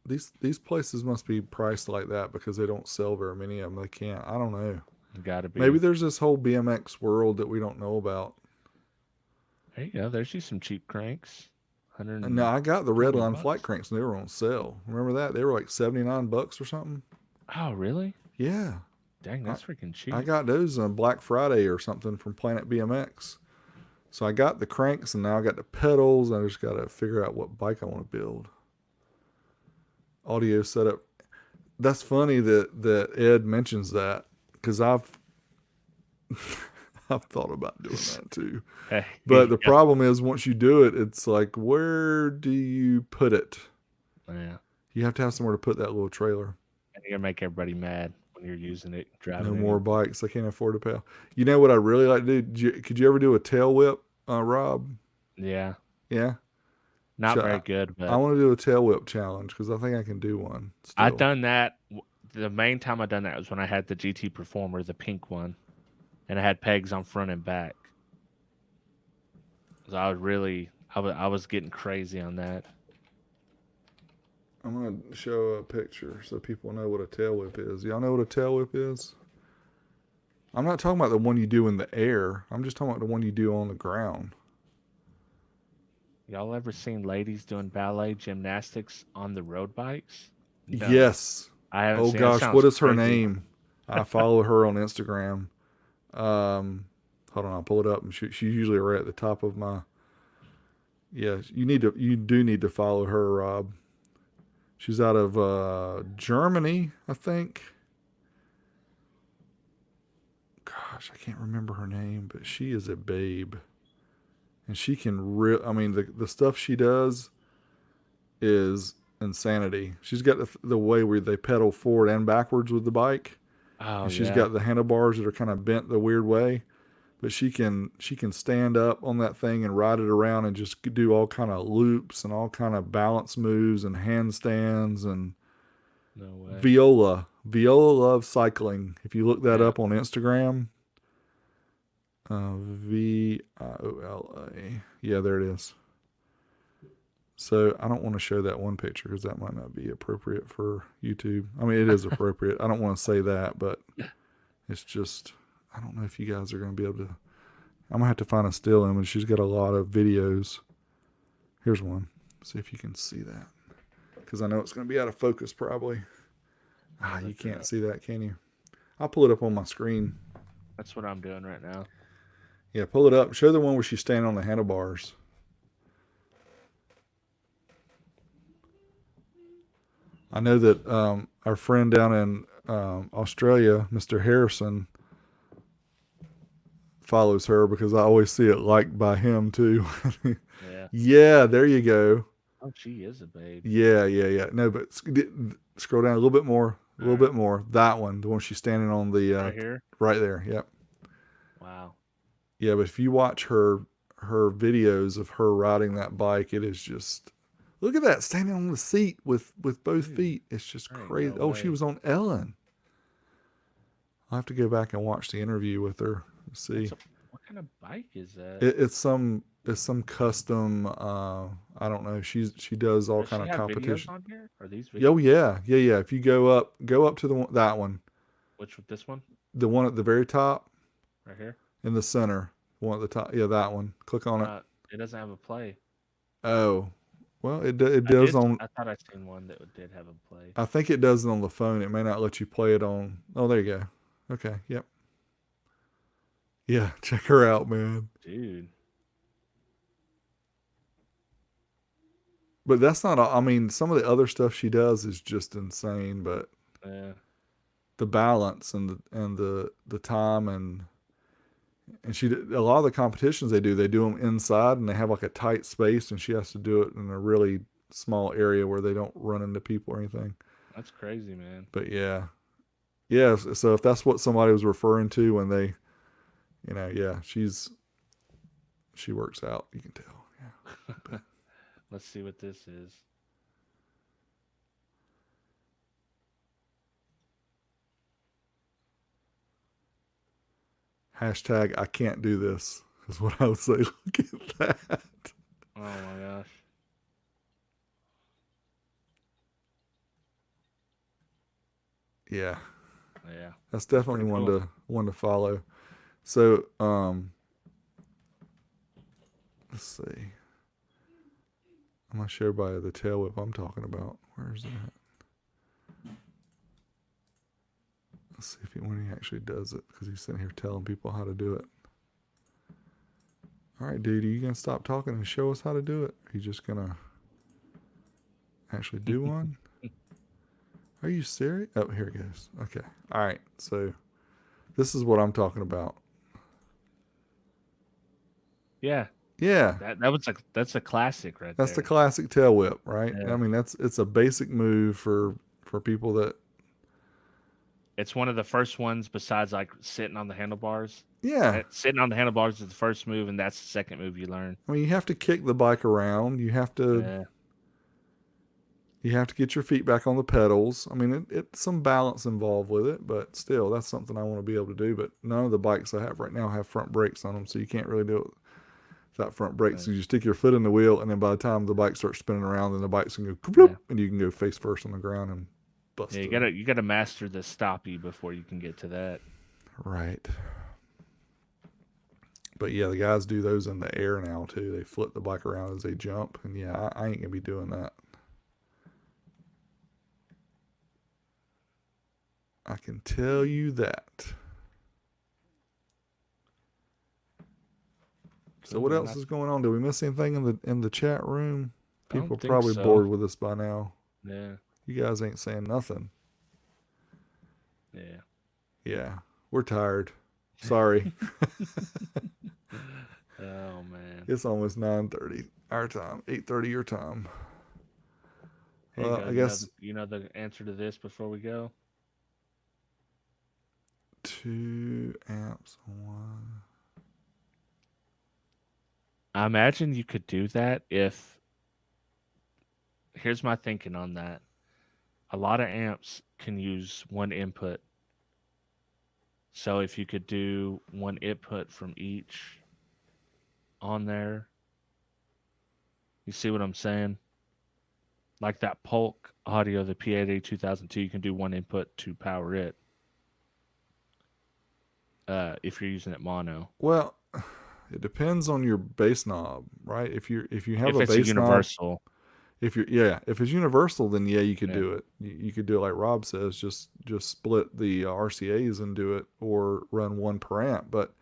these places must be priced like that because they don't sell very many of them. They can't. I don't know. Gotta Maybe be. there's this whole BMX world that we don't know about. There you go. There's you some cheap cranks. And now I got the 120 Redline flight bucks. cranks and they were on sale. Remember that? They were like $79 or something. Oh, really? Yeah. Dang, I, that's freaking I cheap. got those on Black Friday or something from Planet BMX. So I got the cranks and now I got the pedals. I just got to figure out what bike I want to build. Audio setup. That's funny that Ed mentions that because I've thought about doing that too. Hey, But the yeah, problem is once you do it, it's like where do you put it? yeah. You have to have somewhere to put that little trailer. And you're gonna make everybody mad when you're using it, No driving it. more bikes. I can't afford to pay. You know what I really like to do? Could you ever do a tail whip, Rob? Yeah, Yeah. not very good, I but want to do a tail whip challenge because I think I can do one I still. done that. The main time I done that was when I had the GT Performer, the pink one, and I had pegs on front and back. So I was getting crazy on that. I'm gonna show a picture so people know what a tail whip is. Y'all know what a tail whip is? I'm not talking about the one you do in the air. I'm just talking about the one you do on the ground. Y'all ever seen ladies doing ballet gymnastics on the road bikes? No, Yes. I haven't Oh seen. That gosh, what sounds is her crazy. name? I follow her on Instagram. Um, Hold on, I'll pull it up. And she's usually right at the top of my. Yeah, you do need to follow her, Rob. She's out of Germany, I think. Gosh, I can't remember her name, but she is a babe, and she can I mean, the stuff she does is insanity. She's got the way where they pedal forward and backwards with the bike, Oh and she's yeah, got the handlebars that are kind of bent the weird way. But she can stand up on that thing and ride it around and just do all kind of loops and all kind of balance moves and handstands and no way. Viola loves cycling. If you look that Yeah, up on Instagram, Viola. Yeah, there it is. So I don't want to show that one picture because that might not be appropriate for YouTube. I mean, it is appropriate. I don't want to say that, but it's just I don't know if you guys are going to be able to. I'm gonna have to find a still image. She's got a lot of videos. Here's one. See if you can see that because I know it's going to be out of focus probably. I'll You look it can't up. see that, can you? I'll pull it up on my screen. That's what I'm doing right now. Yeah, pull it up. Show the one where she's standing on the handlebars. I know that our friend down in Australia, Mr. Harrison, follows her because I always see it liked by him too. Yeah. Yeah, there you go. Oh, she is a babe. Yeah. No, but scroll down a little bit more. A All little right, bit more. That one, the one she's standing on the right here. right there. Yep. Wow. Yeah, but if you watch her videos of her riding that bike, it is just look at that standing on the seat with both Dude, feet. It's just there ain't crazy. no Oh, she way. was on Ellen. I'll have to go back and watch the interview with her. See, What kind of bike is that? it's some custom. I don't know. She does all Does kind she of have videos competition. on here? Are these Oh videos? yeah. If you go up to the one, that one, Which with this one the one at the very top right here? in the center, the one at the top. Yeah, that one. Click on it. Uh, it doesn't have a play. Oh, well, it does on. I thought I seen one that did have a play. I think it does it on the phone. It may not let you play it on. Oh, there you go. Okay. Yep. Yeah. Check her out, man. Dude. But that's not. I mean, some of the other stuff she does is just insane. But Yeah. the balance and the time and she a lot of the competitions they do them inside and they have like a tight space and she has to do it in a really small area where they don't run into people or anything. That's crazy, man. But yeah. So if that's what somebody was referring to when they, yeah, she works out. You can tell. Yeah. Let's see what this is. Hashtag I can't do this is what I would say. Look at that. Oh my gosh. Yeah. Yeah. That's definitely pretty cool. one to follow. So, let's see. I'm not sure by the tail whip I'm talking about. Where's that? Let's see if when he actually does it because he's sitting here telling people how to do it. All right, dude, are you gonna stop talking and show us how to do it? Are you just gonna actually do one? Are you serious? Oh, here it goes. Okay. All right. So this is what I'm talking about. Yeah. Yeah. That's a classic right That's the there. classic tail whip, right? Yeah. I mean, it's a basic move for people that. It's one of the first ones besides like sitting on the handlebars. Yeah. Sitting on the handlebars is the first move, and that's the second move you learn. I mean, you have to kick the bike around. Yeah. You have to get your feet back on the pedals. I mean, it's some balance involved with it, but still, that's something I want to be able to do. But none of the bikes I have right now have front brakes on them, so you can't really do it without front brakes. So you stick your foot in the wheel, and then by the time the bike starts spinning around, then the bike's gonna go bloop, and you can go face first on the ground and bust Yeah, it. you gotta master the stoppy before you can get to that. Right. But yeah, the guys do those in the air now too. They flip the bike around as they jump, and yeah, I ain't gonna be doing that. I can tell you that. So Cool, what man. else is going on? Did we miss anything in the chat room? I People don't are think probably so. bored with us by now. Yeah. You guys ain't saying nothing. Yeah. Yeah, we're tired. Sorry. Oh man. It's almost 9:30 our time, 8:30 your time. Here you go. I guess You know the answer to this before we go? 2 amps, 1. I imagine you could do that if here's my thinking on that. A lot of amps can use one input. So if you could do one input from each on there, you see what I'm saying? Like that Polk audio, the P80 2002, you can do one input to power it. If you're using it mono. Well, it depends on your bass knob, right? If you have If a it's a bass knob, universal, if it's universal, then yeah, you could yeah, do it. You could do it like Rob says, just split the RCA's and do it, or run one per amp. But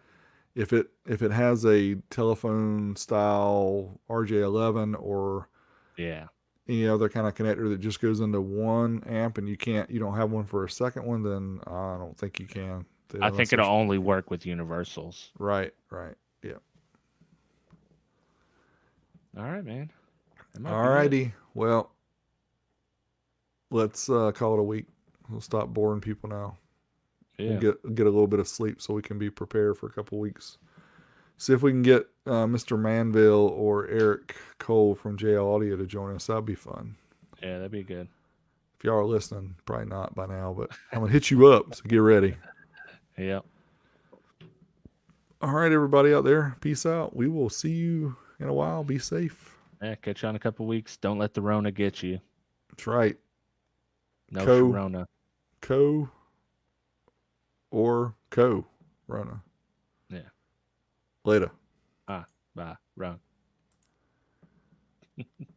if it has a telephone style RJ11 or yeah. any other kind of connector that just goes into one amp, and you don't have one for a second one, then I don't think you can. I Unless think it'll there's only work with universals. right, yeah. All right, man. That might be it. Alrighty. Well, let's call it a week. We'll stop boring people now. We'll Yeah. get a little bit of sleep so we can be prepared for a couple weeks. See if we can get Mr. Manville or Eric Cole from JL Audio to join us. That'd be fun. Yeah, that'd be good. If y'all are listening, probably not by now, but I'm gonna hit you up. So get ready. Yep. All right, everybody out there. Peace out. We will see you in a while. Be safe. Yeah, catch you on a couple weeks. Don't let the Rona get you. That's right. No Co, Sharona. co, or co, Rona. Yeah. Later. Bye. Rona.